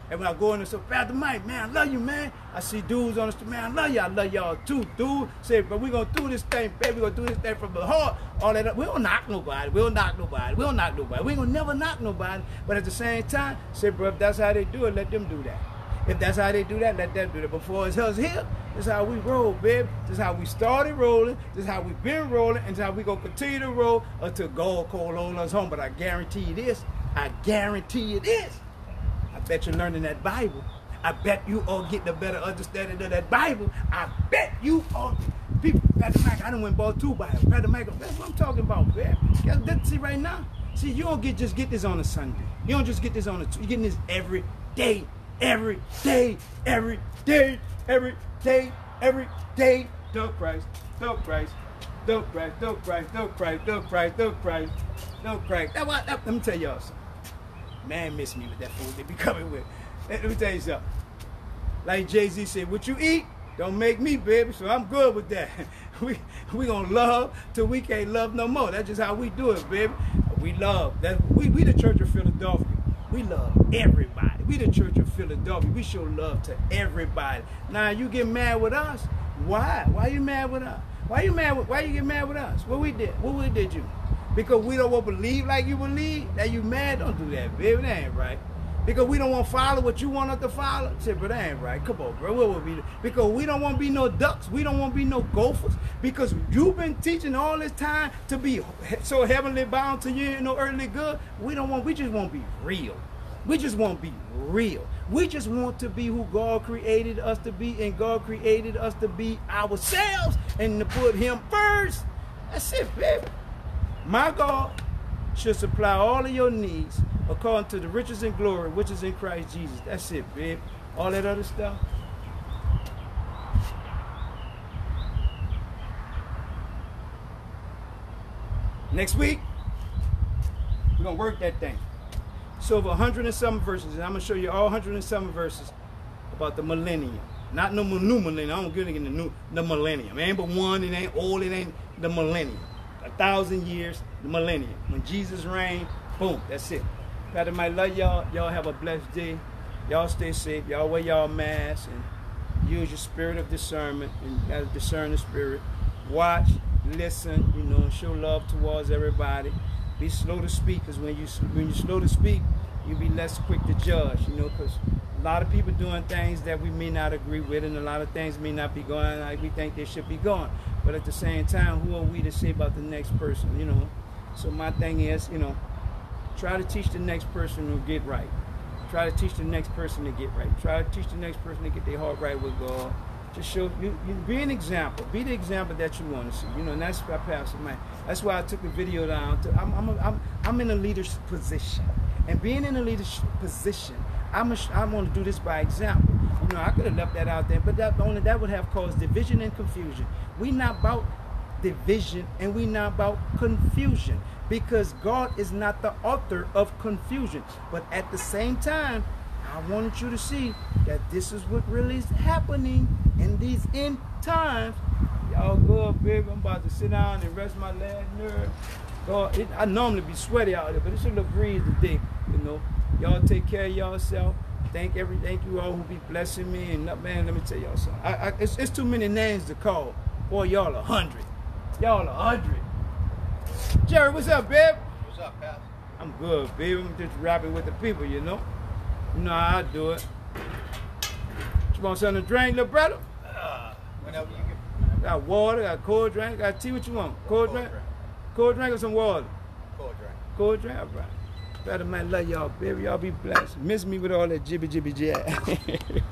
And when I go in there, so Pastor Mike, man, I love you, man. I see dudes on the street, man, I love you. I love y'all too, dude. Say, but we gonna do this thing, baby. We gonna do this thing from the heart. All that. We don't knock nobody. We ain't gonna never knock nobody. But at the same time, say, bro, if that's how they do it, let them do that. If that's how they do that, let them do that. Before it's us here, this is how we roll, babe. This is how we started rolling. This is how we've been rolling. And this is how we gonna continue to roll until God call on us home. But I guarantee you this. I bet you're learning that Bible. I bet you all getting a better understanding of that Bible. I bet you all. People, Pastor Mike, I done went and bought 2 Bibles. Pastor Mike, that's what I'm talking about, man. See right now? See, you don't just get this on a Sunday. You don't just get this on you're getting this every day. Every day. Thug Christ. Let me tell y'all something. Man miss me with that food they be coming with. Let me tell you something. Like Jay-Z said, what you eat, Don't make me, baby, so I'm good with that. We gonna love till we can't love no more. That's just how we do it, baby. We love. We the Church of Philadelphia. We love everybody. We the Church of Philadelphia. We show love to everybody. Now you get mad with us. Why? Why you mad with us? Why you get mad with us? What we did? What we did you? Because we don't want to believe like you believe? That you mad? Don't do that, baby. That ain't right. Because we don't want to follow what you want us to follow? Say, but that ain't right. Come on, bro. What would be? Because we don't want to be no ducks. We don't want to be no gophers. Because you've been teaching all this time to be so heavenly bound to you, no earthly good. We just want to be real. We just want to be real. We just want to be who God created us to be, and God created us to be ourselves and to put him first. That's it, baby. My God should supply all of your needs according to the riches and glory which is in Christ Jesus. That's it, babe. All that other stuff. Next week, we're going to work that thing. So over 100 and some verses, and I'm going to show you all 100 and some verses about the millennium. Not no new millennium. I don't get into the millennium. It ain't but one. It ain't old. It ain't the millennium. 1,000 years, the millennium. When Jesus reigned, boom, that's it. Father, I love y'all. Y'all have a blessed day. Y'all stay safe. Y'all wear y'all masks and use your spirit of discernment and gotta discern the spirit. Watch, listen, you know, show love towards everybody. Be slow to speak, because when you're slow to speak, you'll be less quick to judge, you know, because a lot of people doing things that we may not agree with, and a lot of things may not be going like we think they should be going. But at the same time, who are we to say about the next person, you know? So my thing is, you know, try to teach the next person to get right. Try to teach the next person to get right. Try to teach the next person to get their heart right with God. Just show you be an example. Be the example that you want to see. You know, and that's why Pastor Mike. That's why I took the video down. I'm in a leadership position, and being in a leadership position, I'm going to do this by example. You know, I could have left that out there, but that would have caused division and confusion. We not about division, and we not about confusion, because God is not the author of confusion. But at the same time, I wanted you to see that this is what really is happening in these end times. Y'all good, baby. I'm about to sit down and rest my last nerve. God, I normally be sweaty out there, but it's a little breeze today, you know. Y'all take care of yourself. Thank you all who be blessing me. And man, let me tell y'all something. It's too many names to call. Boy, y'all 100. Y'all 100. Jerry, what's up, babe? What's up, Pastor? I'm good, baby. I'm just rapping with the people, you know. You know how I do it. You want something to drink, little brother? Whenever you get. Got water, got cold drink, got tea. What you want? Cold drink? Cold drink or some water? Cold drink. Cold drink? All right. Better man, love y'all, baby. Y'all be blessed. Miss me with all that jibby jab.